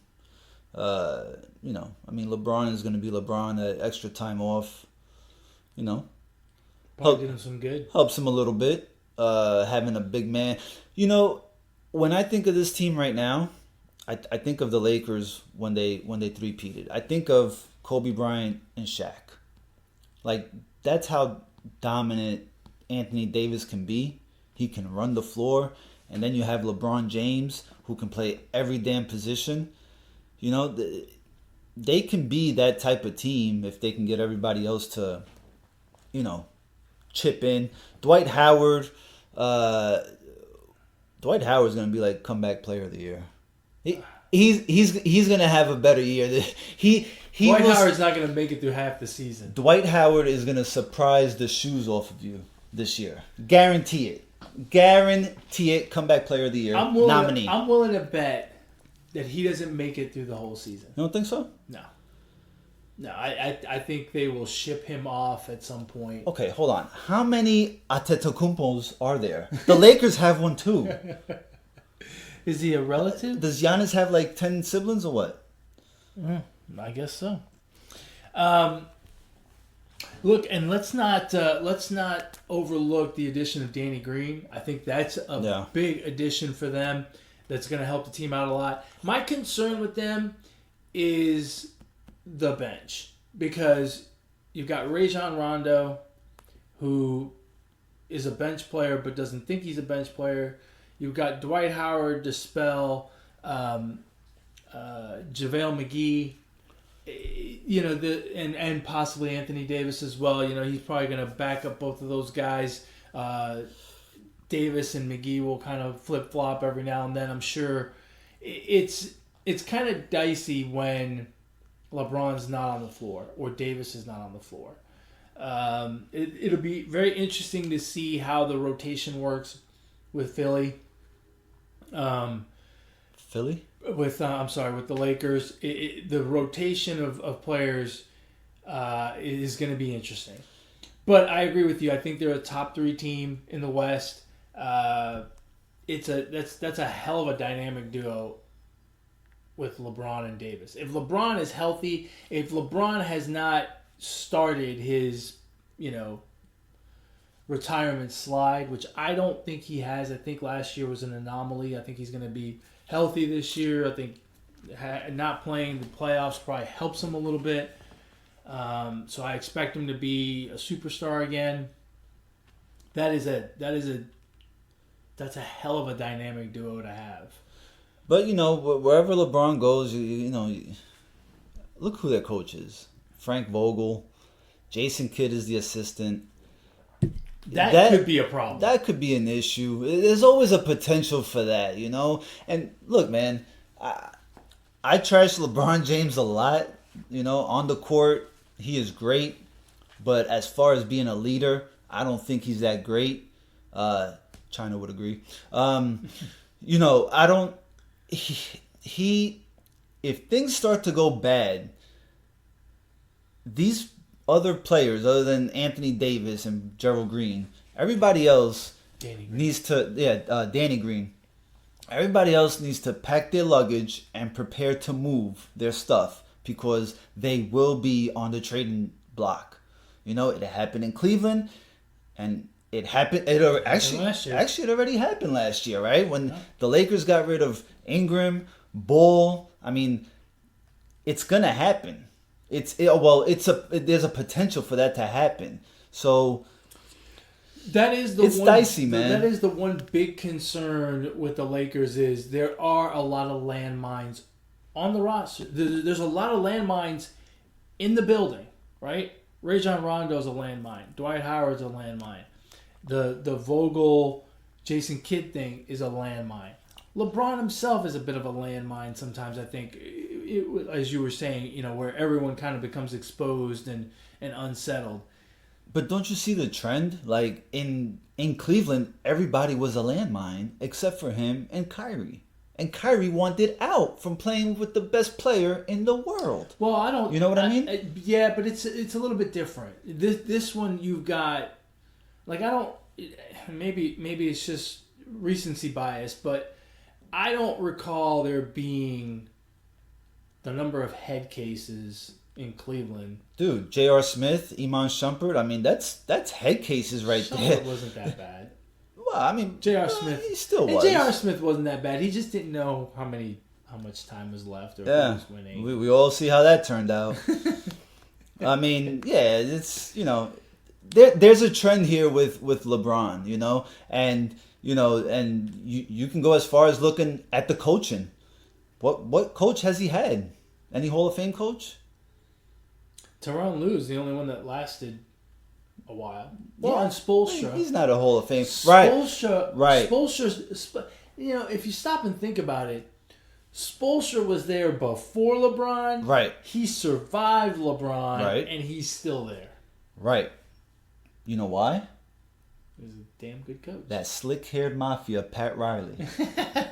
LeBron is going to be LeBron. That extra time off, Probably did him some good. Helps him a little bit. Having a big man. When I think of this team right now, I think of the Lakers when they three-peated. I think of Kobe Bryant and Shaq. Like, that's how dominant Anthony Davis can be. He can run the floor. And then you have LeBron James, who can play every damn position. You know, they can be that type of team if they can get everybody else to, you know, chip in. Dwight Howard's going to be like comeback player of the year. He's going to have a better year. Dwight Howard's not going to make it through half the season. Dwight Howard is going to surprise the shoes off of you this year. Guarantee it. Guarantee it. Comeback player of the year. Nominee. I'm willing to bet that he doesn't make it through the whole season. You don't think so? No, I think they will ship him off at some point. Okay, hold on. How many Antetokounmpos are there? The Lakers have one too. Is he a relative? Does Giannis have like 10 siblings or what? I guess so. Look, and let's not overlook the addition of Danny Green. I think that's a big addition for them. That's going to help the team out a lot. My concern with them is the bench, because you've got Rajon Rondo, who is a bench player but doesn't think he's a bench player. You've got Dwight Howard to spell JaVale McGee, you know, and possibly Anthony Davis as well. You know, he's probably going to back up both of those guys. Davis and McGee will kind of flip flop every now and then. I'm sure it's kind of dicey when LeBron's not on the floor or Davis is not on the floor. It'll be very interesting to see how the rotation works with Philly. With the Lakers. The rotation of players is going to be interesting. But I agree with you. I think they're a top 3 team in the West. That's a hell of a dynamic duo with LeBron and Davis. If LeBron is healthy, if LeBron has not started his, retirement slide, which I don't think he has. I think last year was an anomaly. I think he's going to be healthy this year. I think not playing the playoffs probably helps him a little bit. So I expect him to be a superstar again. That's a hell of a dynamic duo to have. But wherever LeBron goes, look who their coach is. Frank Vogel. Jason Kidd is the assistant. That could be a problem. That could be an issue. There's always a potential for that, And look, man, I trash LeBron James a lot. On the court, he is great. But as far as being a leader, I don't think he's that great. China would agree. I don't... He if things start to go bad, these other players, other than Anthony Davis and Gerald Green, everybody else needs to... Danny Green. Everybody else needs to pack their luggage and prepare to move their stuff because they will be on the trading block. It happened in Cleveland, and it happened. It already happened last year, right? When the Lakers got rid of Ingram, Ball. I mean, it's gonna happen. There's a potential for that to happen. So it's dicey, man. That is the one big concern with the Lakers is there are a lot of landmines on the roster. There's a lot of landmines in the building, right? Rajon Rondo's a landmine. Dwight Howard's a landmine. The Vogel, Jason Kidd thing is a landmine. LeBron himself is a bit of a landmine sometimes, I think, as you were saying, where everyone kind of becomes exposed and unsettled. But don't you see the trend? Like, in Cleveland, everybody was a landmine except for him and Kyrie. And Kyrie wanted out from playing with the best player in the world. Well, I don't... You know what I mean? Yeah, but it's a little bit different. This one you've got... Like, I don't... Maybe it's just recency bias, but I don't recall there being the number of head cases in Cleveland. Dude, J.R. Smith, Iman Shumpert, I mean, that's head cases right there. Shumpert wasn't that bad. Well, I mean, J.R. Smith... he still was. J.R. Smith wasn't that bad. He just didn't know how many how much time was left or Yeah, who was winning. we all see how that turned out. I mean, yeah, it's there's a trend here with LeBron, and and you can go as far as looking at the coaching. What coach has he had? Any Hall of Fame coach? Tyronn Lue's the only one that lasted a while. Well, and Yeah, Spoelstra. he's not a Hall of Fame, right? Right. Spoelstra, if you stop and think about it, Spoelstra was there before LeBron. Right. He survived LeBron. Right. And he's still there. Right. You know why? He's a damn good coach. That slick-haired mafia, Pat Riley.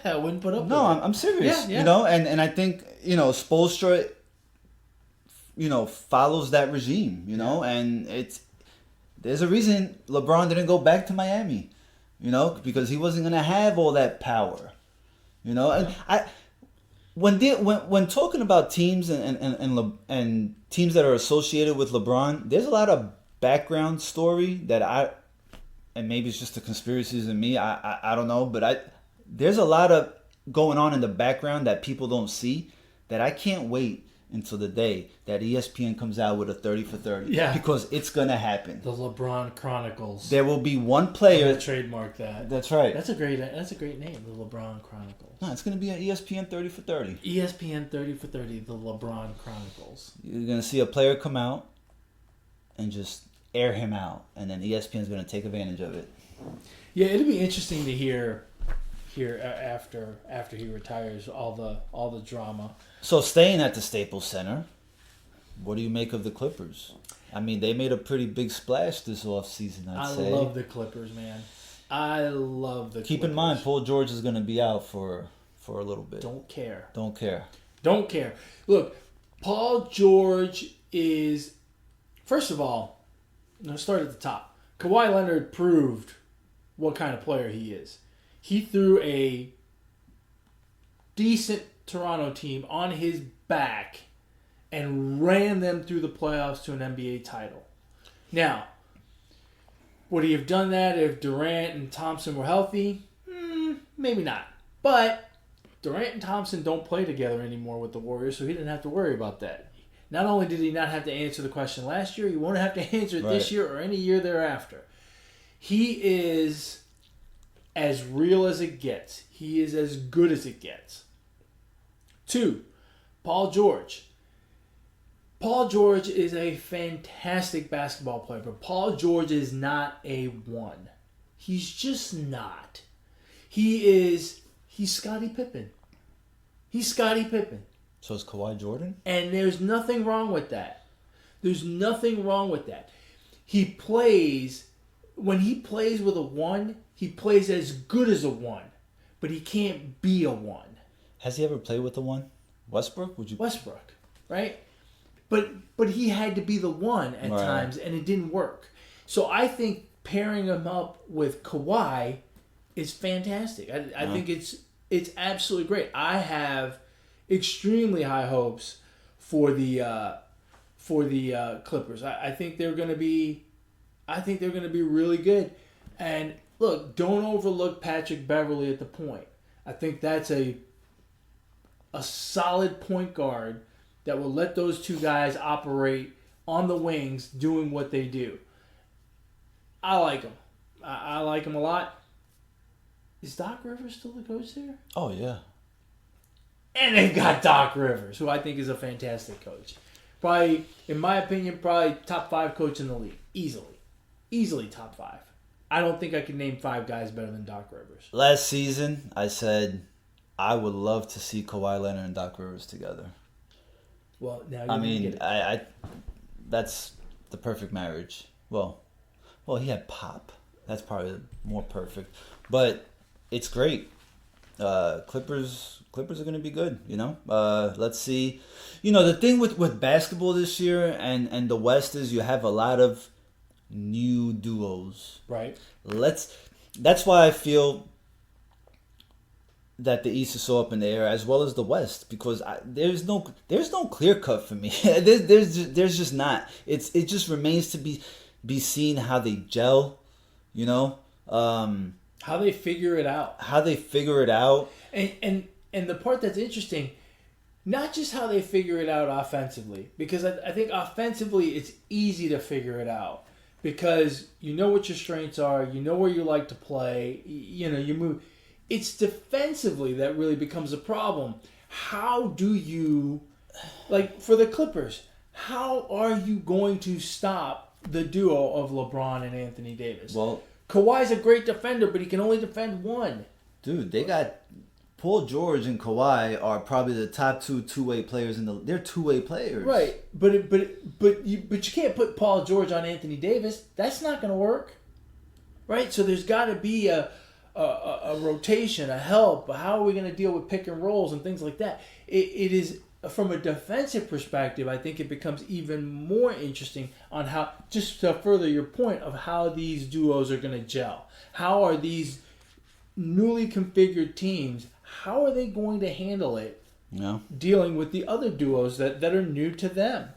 I wouldn't put up with No, it. I'm serious. Yeah. And I think Spoelstra, follows that regime. And there's a reason LeBron didn't go back to Miami, because he wasn't gonna have all that power, And when talking about teams and teams that are associated with LeBron, there's a lot of background story that and maybe it's just the conspiracies in me. I don't know, but there's a lot of going on in the background that people don't see that I can't wait until the day that ESPN comes out with a 30 for 30. Yeah. Because it's going to happen. The LeBron Chronicles. There will be one I'm player. gonna trademark that. That's right. That's a great name, the LeBron Chronicles. No, it's going to be an ESPN 30 for 30. ESPN 30 for 30, the LeBron Chronicles. You're going to see a player come out and just air him out, and then ESPN's going to take advantage of it. Yeah, it'll be interesting to hear after he retires all the drama. So staying at the Staples Center, what do you make of the Clippers? I mean, they made a pretty big splash this offseason, I'd say. I love the Clippers, man. I love the Keep Clippers. in mind, Paul George is going to be out for a little bit. Don't care. Don't care. Don't care. Look, Paul George is, first of all, let's start at the top. Kawhi Leonard proved what kind of player he is. He threw a decent Toronto team on his back and ran them through the playoffs to an NBA title. Now, would he have done that if Durant and Thompson were healthy? Maybe not. But Durant and Thompson don't play together anymore with the Warriors, so he didn't have to worry about that. Not only did he not have to answer the question last year, he won't have to answer it this year or any year thereafter. He is as real as it gets. He is as good as it gets. 2, Paul George. Paul George is a fantastic basketball player, but Paul George is not a 1. He's just not. He's Scottie Pippen. He's Scottie Pippen. So is Kawhi Jordan? And there's nothing wrong with that. There's nothing wrong with that. He plays, when he plays with a 1, he plays as good as a 1, but he can't be a 1. Has he ever played with the 1? Westbrook? Westbrook, right? But he had to be the 1 at times, and it didn't work. So I think pairing him up with Kawhi is fantastic. I think it's absolutely great. I have extremely high hopes for the Clippers. I think they're going to be really good. And look, don't overlook Patrick Beverley at the point. I think that's a solid point guard that will let those two guys operate on the wings doing what they do. I like them. I like them a lot. Is Doc Rivers still the coach there? Oh, yeah. And they've got Doc Rivers, who I think is a fantastic coach. Probably, in my opinion, probably top 5 coach in the league. Easily top 5. I don't think I can name 5 guys better than Doc Rivers. Last season, I said I would love to see Kawhi Leonard and Doc Rivers together. Well, now get it. I that's the perfect marriage. Well, he had Pop. That's probably more perfect. But it's great. Clippers are going to be good, Let's see. The thing with basketball this year and the West is you have a lot of new duos. Right. That's why I feel that the East is so up in the air as well as the West, because there's no clear cut for me. there's just not. It just remains to be seen how they gel, how they figure it out. How they figure it out. And the part that's interesting, not just how they figure it out offensively, because I think offensively it's easy to figure it out because you know what your strengths are, you know where you like to play, you move. It's defensively that really becomes a problem. How do you, like for the Clippers, how are you going to stop the duo of LeBron and Anthony Davis? Well, Kawhi's a great defender, but he can only defend one. dude, they got Paul George and Kawhi are probably the top two-way players they're two-way players. Right, but you can't put Paul George on Anthony Davis. That's not going to work. Right, so there's got to be a rotation, a help. How are we going to deal with pick and rolls and things like that? It is from a defensive perspective. I think it becomes even more interesting on how, just to further your point of how these duos are going to gel. How are these newly configured teams? How are they going to handle it? Yeah. Dealing with the other duos that are new to them.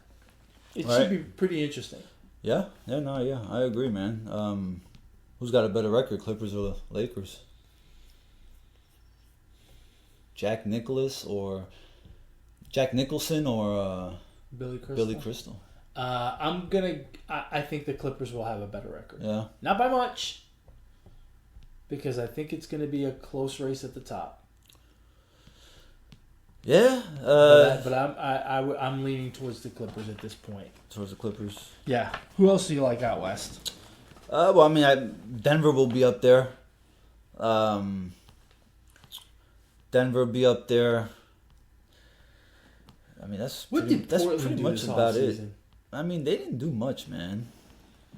It should be pretty interesting. Yeah, I agree, man. Who's got a better record, Clippers or Lakers? Jack Nicholson or Billy Crystal. Billy Crystal. I think the Clippers will have a better record. Yeah. Not by much, because I think it's going to be a close race at the top. Yeah. But I'm leaning towards the Clippers at this point. Towards the Clippers. Yeah. Who else do you like out west? Well, I mean, Denver will be up there. Denver will be up there. I mean, that's pretty much about it. I mean, they didn't do much, man.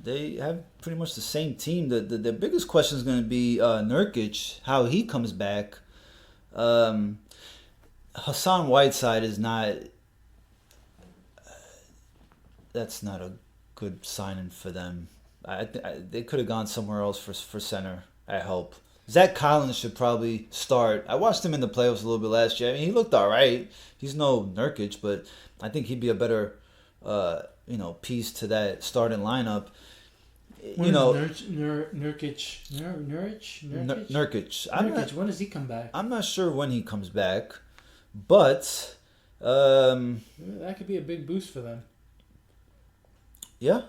They have pretty much the same team. The biggest question is going to be Nurkic, how he comes back. Hassan Whiteside is not. That's not a good signing for them. They could have gone somewhere else for center. I hope. Zach Collins should probably start. I watched him in the playoffs a little bit last year. I mean, he looked all right. He's no Nurkic, but I think he'd be a better, piece to that starting lineup. Nurkic. When does he come back? I'm not sure when he comes back, but that could be a big boost for them. Yeah.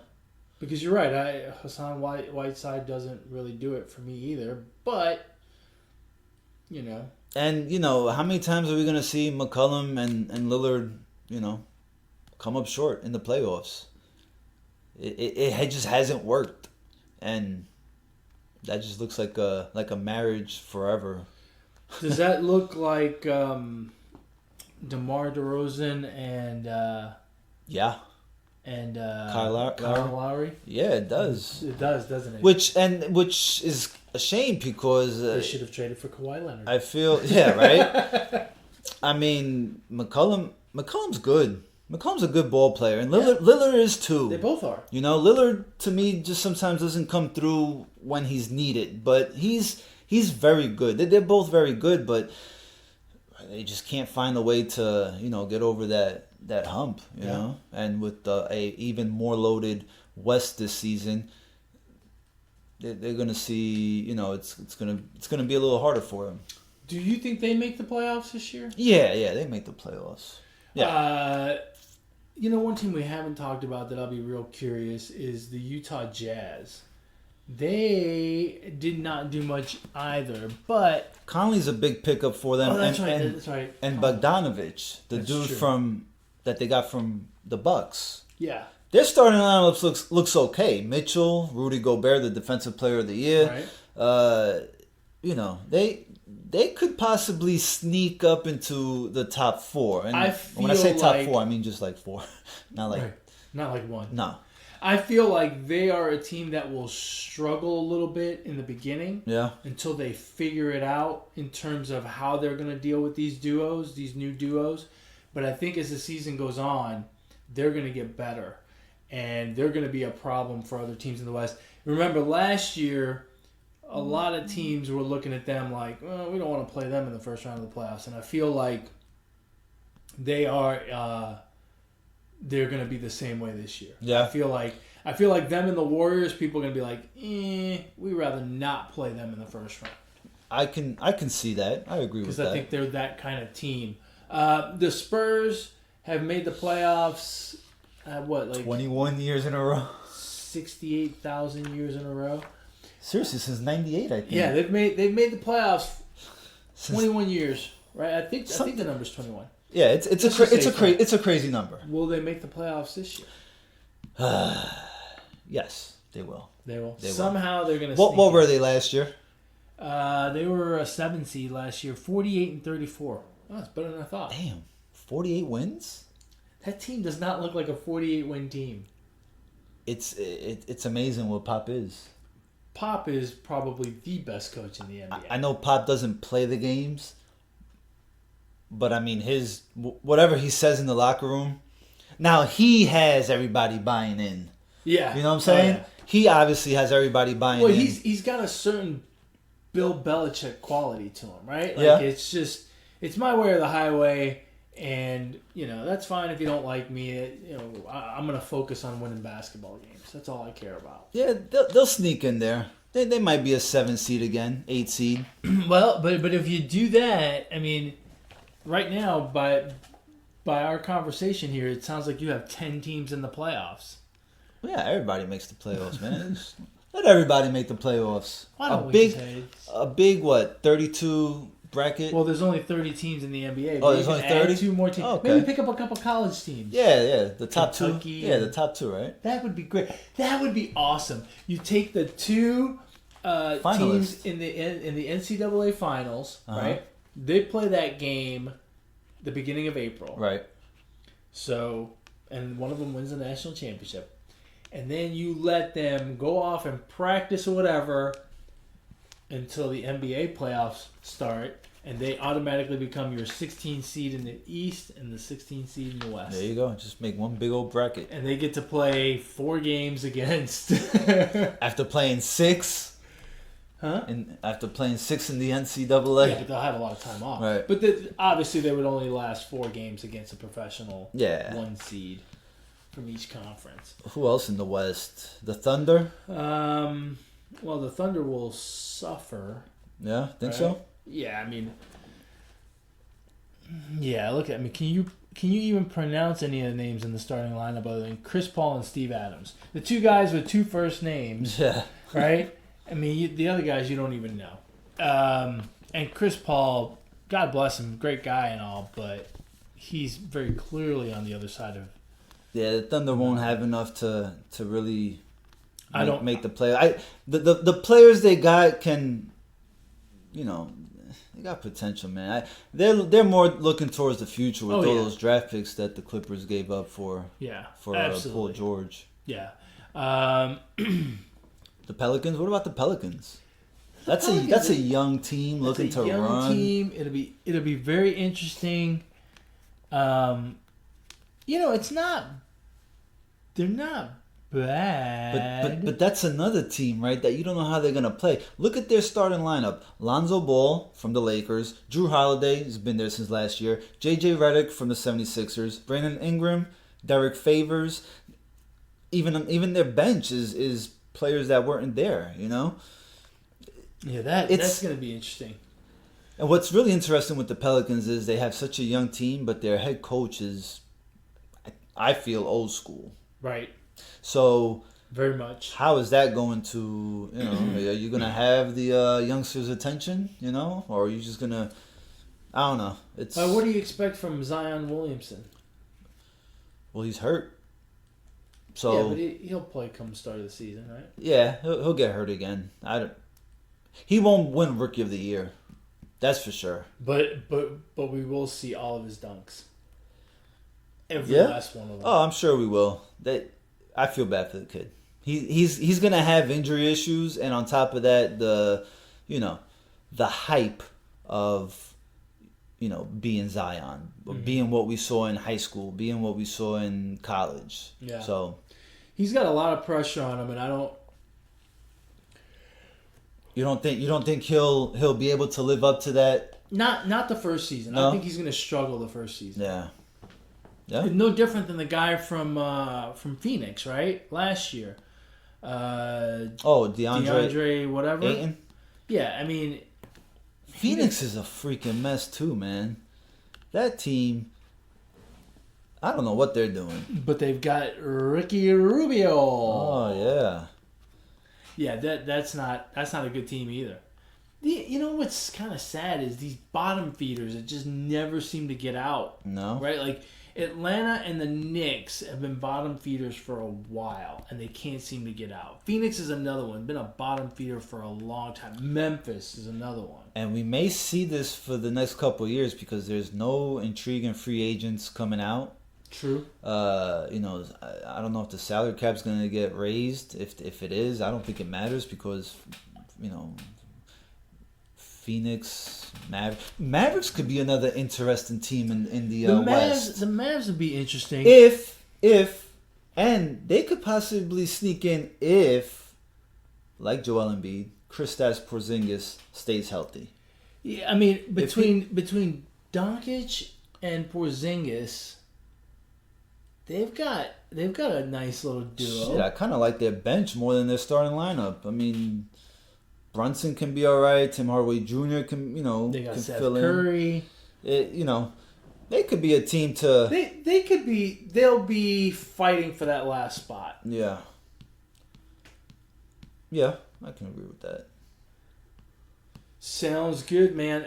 Because you're right, Hassan Whiteside doesn't really do it for me either. But, And, how many times are we going to see McCollum and Lillard, come up short in the playoffs? It just hasn't worked. And that just looks like a marriage forever. Does that look like DeMar DeRozan and... Yeah. And Kyle Lowry? Yeah, it does. It does, doesn't it? Which is a shame because they should have traded for Kawhi Leonard. I feel right. I mean, McCollum's good. McCollum's a good ball player, and Lillard is too. They both are. Lillard to me just sometimes doesn't come through when he's needed, but he's very good. They're both very good, but they just can't find a way to get over that hump, you know. And with a even more loaded West this season, they're gonna see, it's gonna be a little harder for them. Do you think they make the playoffs this year? Yeah, they make the playoffs. Yeah. One team we haven't talked about that I'll be real curious is the Utah Jazz. They did not do much either, but Conley's a big pickup for them. Oh, that's right. And Bogdanovich, the dude that they got from the Bucks. Yeah. Their starting lineup looks okay. Mitchell, Rudy Gobert, the Defensive Player of the Year. Right. They could possibly sneak up into the top four. And when I say top four, I mean just like four, not like one. No. I feel like they are a team that will struggle a little bit in the beginning. Yeah. Until they figure it out in terms of how they're going to deal with these new duos. But I think as the season goes on, they're going to get better. And they're going to be a problem for other teams in the West. Remember, last year, a lot of teams were looking at them like, well, we don't want to play them in the first round of the playoffs. And I feel like they are... they're going to be the same way this year. Yeah. I feel like them and the Warriors, people are going to be like, we'd rather not play them in the first round. I can see that. I agree with because that. I think they're that kind of team. The Spurs have made the playoffs. Like 21 years in a row. 68,000 years in a row. Seriously, since '98, I think. Yeah, they've made the playoffs Since- 21 years, right? I think the number's 21. Yeah, it's a crazy number. Will they make the playoffs this year? Yes, they will. They will. They will. Somehow they're going to. What were they last year? They were a 7 seed last year, 48-34. Oh, it's better than I thought. Damn, 48 wins. That team does not look like a 48-win team. It's amazing what Pop is. Pop is probably the best coach in the NBA. I know Pop doesn't play the games, but I mean his whatever he says in the locker room. Now he has everybody buying in. Yeah, You know what I'm saying? Oh, yeah. He obviously has everybody buying Well, in. he's got a certain Bill Belichick quality to him, right? Like Yeah. it's my way or the highway, and that's fine if you don't like me. I'm gonna focus on winning basketball games. That's all I care about. Yeah, they'll sneak in there. They might be a 7 seed again, 8 seed. Well, but if you do that, I mean, right now by our conversation here, it sounds like you have 10 teams in the playoffs. Yeah, everybody makes the playoffs, man. Just let everybody make the playoffs. Why don't a we big, just say a big what? 32 bracket. well, there's only 30 teams in the NBA. Oh, Maybe there's you only can add 30? 2 more teams. Oh, okay. Maybe pick up a couple college teams. Yeah, the top Kentucky 2. Yeah, the and- top 2, right? That would be great. That would be awesome. You take the 2 teams Finalists. in the NCAA finals, Uh-huh. right? They play that game the beginning of April. Right. So, and one of them wins the national championship. And then you let them go off and practice or whatever until the NBA playoffs start, and they automatically become your 16 seed in the East and the 16 seed in the West. There you go. Just make one big old bracket. And they get to play 4 games against. After playing 6, Huh? and after playing 6 in the NCAA. Yeah, but they'll have a lot of time off. Right. But obviously, they would only last 4 games against a professional Yeah. 1 seed from each conference. Who else in the West? The Thunder? Well, the Thunder will suffer. Yeah, think Right. so? Yeah, I mean, yeah. Look at me. Can you even pronounce any of the names in the starting lineup other than Chris Paul and Steve Adams? The 2 guys with 2 first names, Yeah. right? I mean, the other guys you don't even know. And Chris Paul, God bless him, great guy and all, but he's very clearly on the other side of. Yeah, the Thunder won't have enough to really make the play. The players they got can, they got potential, man. They're more looking towards the future with all those draft picks that the Clippers gave up for Paul absolutely. George. Yeah. The Pelicans. What about the Pelicans? That's Pelicans a young team looking It's a to young run. team. It'll be very interesting. It's not. They're not bad. But that's another team, right? That you don't know how they're gonna play. Look at their starting lineup: Lonzo Ball from the Lakers, Drew Holiday has been there since last year, JJ Redick from the 76ers, Brandon Ingram, Derek Favors. Even their bench is players that weren't there. Yeah, that's going to be interesting. And what's really interesting with the Pelicans is they have such a young team, but their head coach is, I feel, old school. Right. So Very much. how is that going to, are you going to have the youngsters' attention, or are you just going to, I don't know. It's What do you expect from Zion Williamson? well, he's hurt. Yeah, So but he'll play come start of the season, right? yeah, he'll get hurt again. He won't win Rookie of the Year. That's for sure. But we will see all of his dunks. Every Yeah? last one of them. Oh, I'm sure we will. I feel bad for the kid. He's gonna have injury issues, and on top of that, the hype of being Zion, being what we saw in high school, being what we saw in college. Yeah. So He's got a lot of pressure on him, and I don't. you don't think he'll be able to live up to that? Not the first season. No? I think he's going to struggle the first season. Yeah. Yeah. No different than the guy from Phoenix, right? Last year. DeAndre DeAndre whatever. Ayton. Yeah, I mean, Phoenix is a freaking mess too, man. That team, I don't know what they're doing. But they've got Ricky Rubio. Oh yeah. Yeah, that's not a good team either. You know what's kind of sad is these bottom feeders that just never seem to get out. No. Right? Like Atlanta and the Knicks have been bottom feeders for a while, and they can't seem to get out. Phoenix is another one. Been a bottom feeder for a long time. Memphis is another one. And we may see this for the next couple of years because there's no intriguing free agents coming out. True. You know, I don't know if the salary cap's going to get raised. If it is, I don't think it matters because, you know, Phoenix, Mavericks could be another interesting team in the West. The Mavs would be interesting. And they could possibly sneak in if, like Joel Embiid, Kristaps Porzingis stays healthy. Yeah, I mean between Doncic and Porzingis, they've got a nice little duo. Shit, I kind of like their bench more than their starting lineup. I mean, Brunson can be all right. Tim Hardaway Jr. can, you know, They got can Seth fill Curry. in. You know, they could be a team to. They'll be fighting for that last spot. Yeah. Yeah, I can agree with that. Sounds good, man.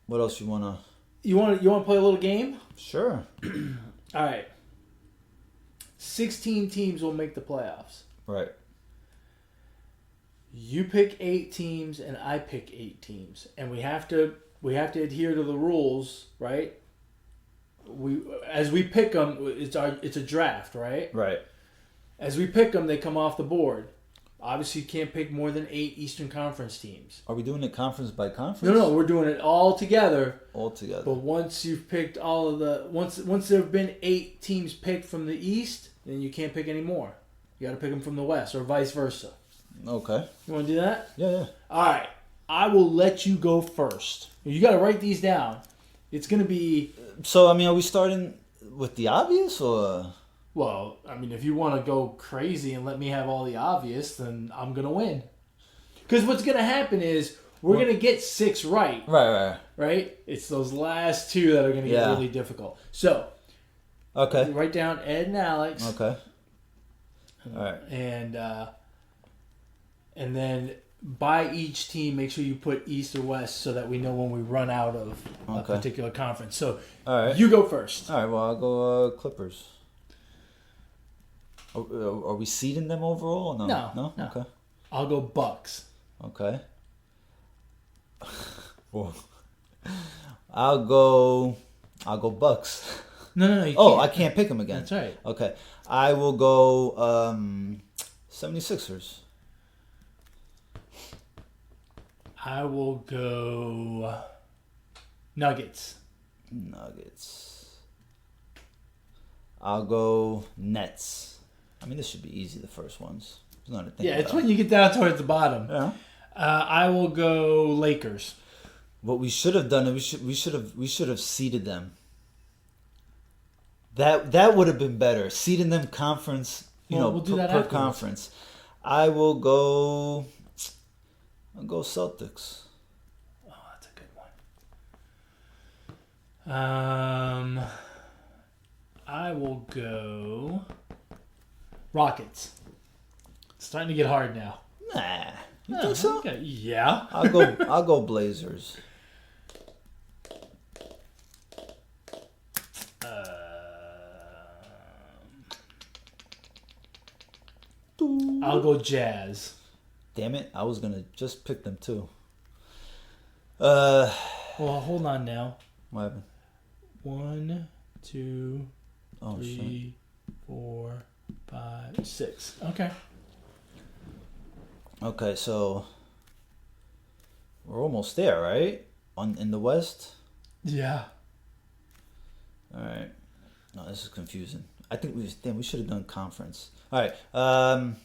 What else you wanna? You want to play a little game? Sure. All right. 16 teams will make the playoffs. Right. You pick 8 teams and I pick 8 teams, and we have to adhere to the rules, right? As we pick them, it's a draft, right? Right. As we pick them, they come off the board. Obviously, you can't pick more than 8 Eastern Conference teams. Are we doing it conference by conference? No, we're doing it all together. All together. But once you've picked all of the once there have been 8 teams picked from the East, then you can't pick any more. You got to pick them from the West, or vice versa. Okay. You want to do that? Yeah. All right. I will let you go first. You got to write these down. It's going to be. So, I mean, are we starting with the obvious or? Well, I mean, if you want to go crazy and let me have all the obvious, then I'm going to win. Because what's going to happen is we're going to get 6 right. Right. It's those last 2 that are going to get really difficult. So, okay. Write down Ed and Alex. Okay. All right. And then by each team, make sure you put East or West so that we know when we run out of a particular conference. So, all right. You go first. All right. Well, I'll go Clippers. Are we seeding them overall? Or no. No. Okay. I'll go Bucks. Okay. Well, I'll go Bucks. No, you Oh, can't. I can't pick them again. That's right. Okay. I will go 76ers. I will go Nuggets. I'll go Nets. I mean, this should be easy, the first ones. There's nothing to think Yeah, it's about. when you get down towards the bottom. Yeah. I will go Lakers. What we should have done is we should have seeded them. That would have been better. Seeding them conference, We'll do that per afterwards. conference. I'll go Celtics. Oh, that's a good one. I will go Rockets. It's starting to get hard now. Nah. You think so? Okay. Yeah. I'll go Blazers. I'll go Jazz. Damn it! I was gonna just pick them too. Well, hold on now. What happened? 1, 2, Oh, 3, 4, 5, 6. Okay. Okay, so we're almost there, right? In the West. Yeah. All right. No, this is confusing. I think we should have done conference. All right. I'm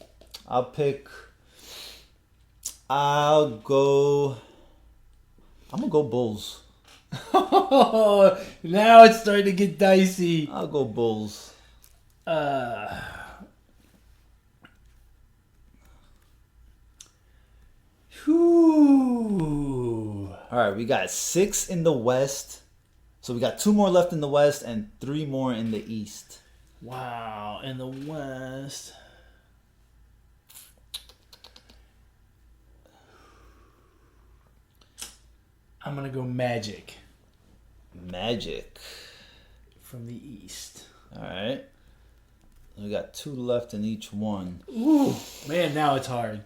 gonna go Bulls. Now it's starting to get dicey. I'll go Bulls. Whew. All right, we got 6 in the West. So we got 2 more left in the West and 3 more in the East. Wow, in the West. I'm going to go Magic. Magic. From the East. All right. We got 2 left in each one. Ooh, man, now it's hard.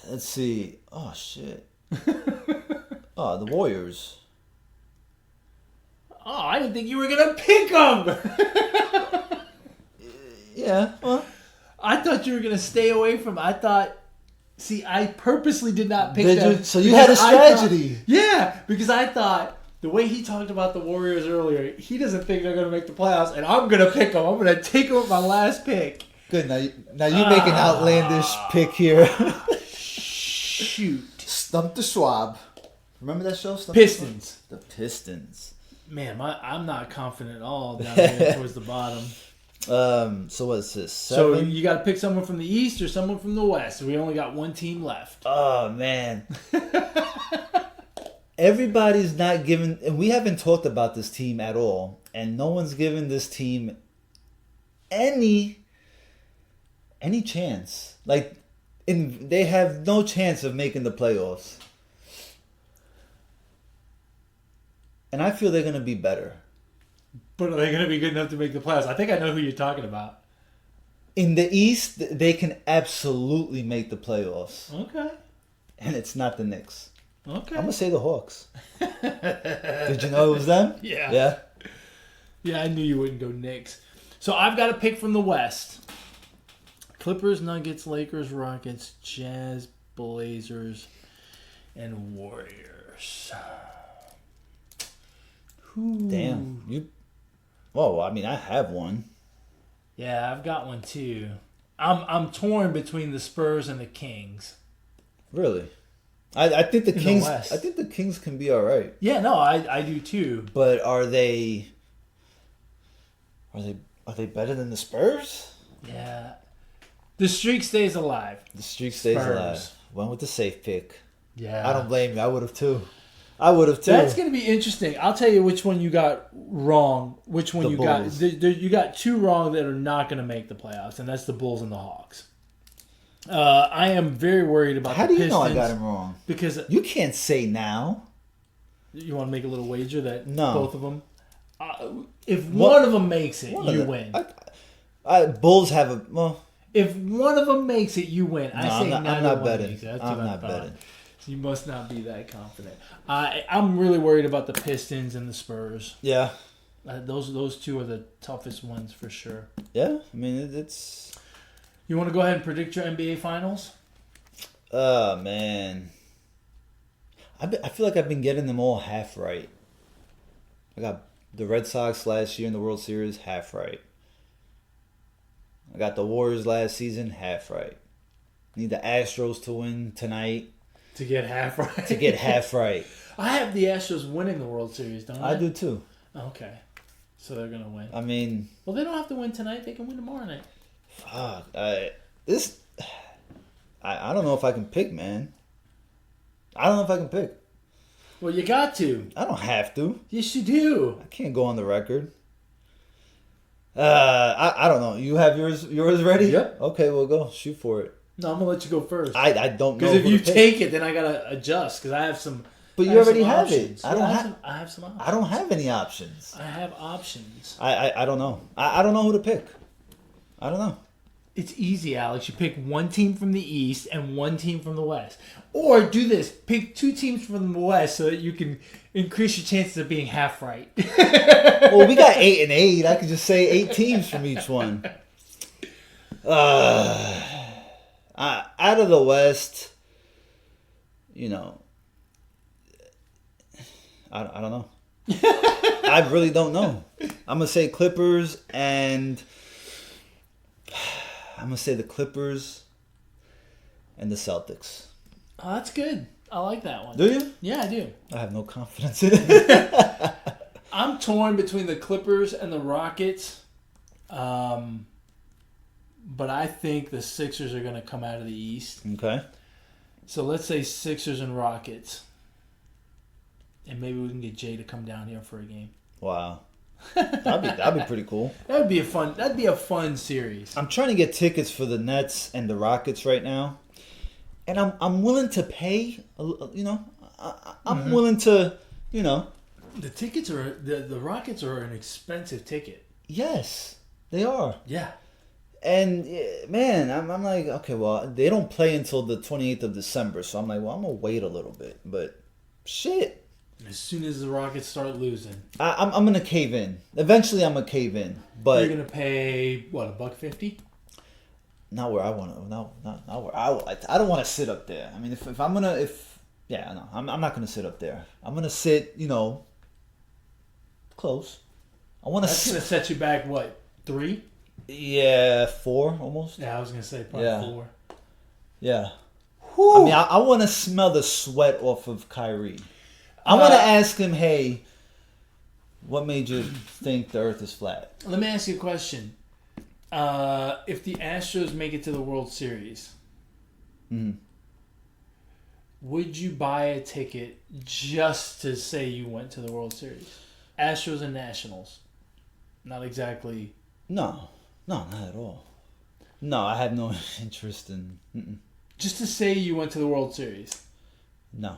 Let's see. Oh, shit. Oh, the Warriors. Oh, I didn't think you were going to pick them. Yeah. Well, I thought you were going to stay away from. See, I purposely did not pick did them. you? So you had a strategy. Yeah, because I thought the way he talked about the Warriors earlier, he doesn't think they're going to make the playoffs, and I'm going to pick them. I'm going to take them with my last pick. Good. Now you make an outlandish pick here. Shoot. Stump the Schwab. Remember that show? Stump Pistons. The Pistons. Man, I'm not confident at all down here towards the bottom. So what's this? 7? So you got to pick someone from the East or someone from the West. We only got one team left. Oh man. Everybody's not given, and we haven't talked about this team at all, and no one's given this team any chance. Like, they have no chance of making the playoffs. And I feel they're going to be better. But are they going to be good enough to make the playoffs? I think I know who you're talking about. In the East, they can absolutely make the playoffs. Okay. And it's not the Knicks. Okay. I'm going to say the Hawks. Did you know it was them? Yeah. Yeah. Yeah, I knew you wouldn't go Knicks. So I've got to pick from the West. Clippers, Nuggets, Lakers, Rockets, Jazz, Blazers, and Warriors. Damn. Well, I mean, I have one. Yeah, I've got one too. I'm torn between the Spurs and the Kings. Really? I think the In the Kings. West. I think the Kings can be all right. Yeah, no, I do too. But are they? Are they better than the Spurs? Yeah. The streak stays alive. The streak stays Spurs. alive. Went with the safe pick. Yeah. I don't blame you. I would have too. That's going to be interesting. I'll tell you which one you got wrong. Which one The you Bulls. got. You got 2 wrong that are not going to make the playoffs, and that's the Bulls and the Hawks. I am very worried about How the do you Pistons. know I got him wrong? Because You can't say now. you want to make a little wager that No. both of them. If one of them makes it, One of you them- win. Bulls have a well. If one of them makes it, you win. I No, say I'm not neither one betting. makes it. That's I'm what I not thought. betting. So you must not be that confident. I'm really worried about the Pistons and the Spurs. Yeah. Those 2 are the toughest ones for sure. Yeah. I mean, it's. You want to go ahead and predict your NBA Finals? Oh man. I feel like I've been getting them all half right. I got the Red Sox last year in the World Series half right. I got the Warriors last season half right. Need the Astros to win tonight To get half right. to get half right. I have the Astros winning the World Series, don't I? I do too. Okay. So they're going to win. I mean, Well, they don't have to win tonight. They can win tomorrow night. fuck. I don't know if I can pick, man. I don't know if I can pick. Well, you got to. I don't have to. Yes, you do. I can't go on the record. I don't know. You have yours ready? Yep. Okay, we'll go. Shoot for it. No, I'm going to let you go first. I don't know. Because if who you to pick. take it, then I got to adjust. Because I have some. But I you already some have options. it. I don't have. I have some options. I don't have any options. I have options. I don't know. I don't know who to pick. I don't know. It's easy, Alex. You pick one team from the East and one team from the West. Or do this. Pick 2 teams from the West so that you can increase your chances of being half right. Well, we got 8 and 8. I could just say 8 teams from each one. Out of the West, you know, I don't know. I really don't know. I'm gonna say Clippers, and I'm gonna say the Clippers and the Celtics. Oh, that's good. I like that one. Do you? Yeah, I do. I have no confidence in it. I'm torn between the Clippers and the Rockets. But I think the Sixers are going to come out of the East. Okay. So let's say Sixers and Rockets. And maybe we can get Jay to come down here for a game. Wow. That'd be pretty cool. That'd be a fun series. I'm trying to get tickets for the Nets and the Rockets right now, and I'm willing to pay. I'm willing to, The tickets are the Rockets are an expensive ticket. Yes, they are. Yeah. And man, I'm like, okay, well, they don't play until the 28th of December, so I'm like, well, I'm gonna wait a little bit. But shit. As soon as the Rockets start losing, I'm gonna cave in. Eventually, I'm gonna cave in. But you're gonna pay what, $1.50? Not where I want to. Not where I don't want to sit up there. I mean, if I'm gonna I'm not gonna sit up there. I'm gonna sit, close. I want to. That's gonna set you back what, 3? Yeah, 4 almost. Yeah, I was gonna say probably 4. Yeah. Whew. I mean, I want to smell the sweat off of Kyrie. I want to ask him, hey, what made you think the Earth is flat? Let me ask you a question. If the Astros make it to the World Series, would you buy a ticket just to say you went to the World Series? Astros and Nationals. Not exactly. No, not at all. No, I have no interest in... Just to say you went to the World Series. No.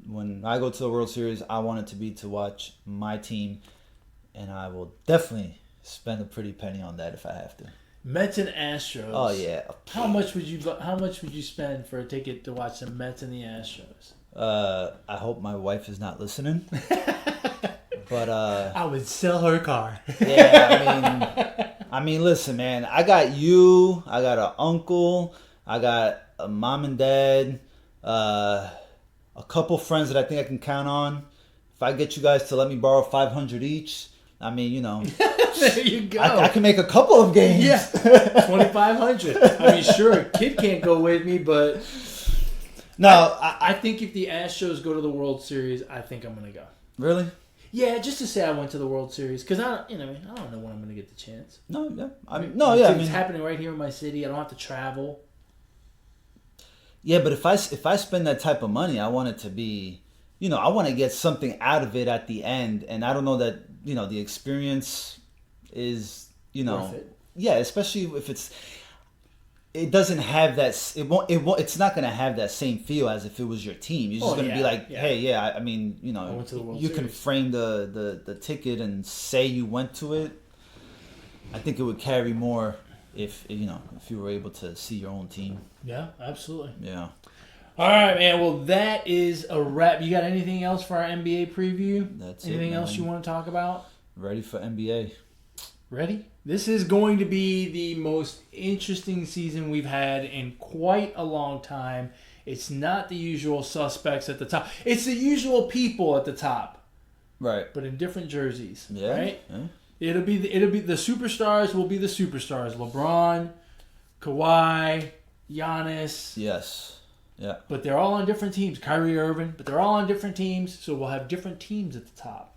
When I go to the World Series, I want it to be to watch my team, and I will definitely spend a pretty penny on that if I have to. Mets and Astros. Oh yeah. How much would you spend for a ticket to watch the Mets and the Astros? I hope my wife is not listening. But I would sell her car. Yeah, I mean, listen, man. I got you. I got an uncle. I got a mom and dad. A couple friends that I think I can count on. If I get you guys to let me borrow $500 each, I mean, there you go. I can make a couple of games. Yeah, $2,500. I mean, sure, a kid can't go with me, but no, I think if the Astros go to the World Series, I think I'm gonna go. Really? Yeah, just to say I went to the World Series because I don't know when I'm gonna get the chance. No, yeah, it's happening right here in my city. I don't have to travel. Yeah, but if I spend that type of money, I want it to be, I want to get something out of it at the end, and I don't know that the experience is worth it. Yeah, especially if it doesn't have that, it's not gonna have that same feel as if it was your team. You're just gonna be like, hey, yeah, I mean, I went to the World you Series. can frame the ticket and say you went to it. I think it would carry more if you were able to see your own team. Yeah, absolutely. Yeah. All right, man. Well, that is a wrap. You got anything else for our NBA preview? That's anything else you want to talk about? Ready for NBA. Ready? This is going to be the most interesting season we've had in quite a long time. It's not the usual suspects at the top. It's the usual people at the top. Right. But in different jerseys. Yeah. Right? Yeah. It'll be the superstars will be the superstars. LeBron, Kawhi, Giannis. Yes. Yeah. But they're all on different teams. Kyrie Irving. But they're all on different teams. So we'll have different teams at the top.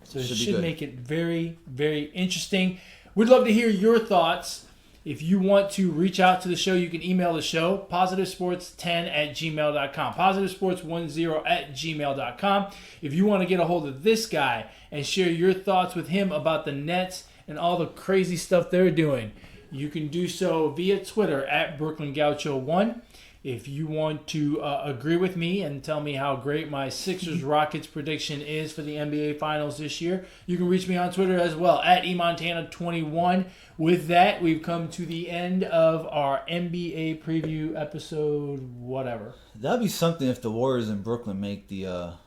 So it should make it very, very interesting. We'd love to hear your thoughts. If you want to reach out to the show, you can email the show, positivesports10@gmail.com. Positivesports10@gmail.com. If you want to get a hold of this guy and share your thoughts with him about the Nets and all the crazy stuff they're doing, you can do so via Twitter at Brooklyn Gaucho1. If you want to agree with me and tell me how great my Sixers-Rockets prediction is for the NBA Finals this year, you can reach me on Twitter as well, at eMontana21. With that, we've come to the end of our NBA preview episode, whatever. That'd be something if the Warriors in Brooklyn make the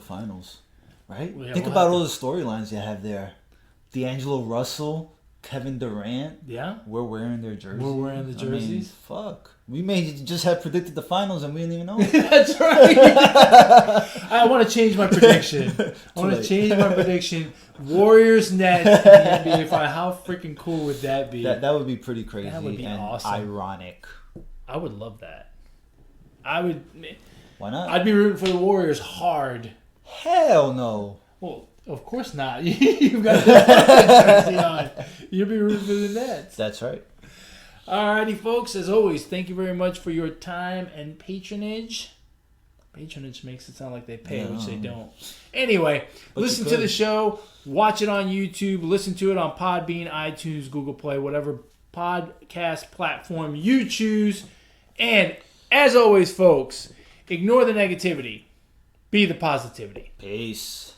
finals, right? Well, yeah, Think about all the storylines you have there. D'Angelo Russell, Kevin Durant. Yeah? We're wearing their jerseys. We're wearing the jerseys. I mean, fuck. We may just have predicted the finals and we didn't even know. That's right. I want to change my prediction. Warriors Nets in the NBA Finals. How freaking cool would that be? That would be pretty crazy. That would be and awesome. Ironic. I would love that. I would. Why not? I'd be rooting for the Warriors hard. Hell no. Well, of course not. You've got that jersey on. You'll be rooting for the Nets. That's right. Alrighty, folks. As always, thank you very much for your time and patronage. Patronage makes it sound like they pay, Yeah. which they don't. Anyway, But listen you to could. the show. Watch it on YouTube. Listen to it on Podbean, iTunes, Google Play, whatever podcast platform you choose. And as always, folks, ignore the negativity. Be the positivity. Peace.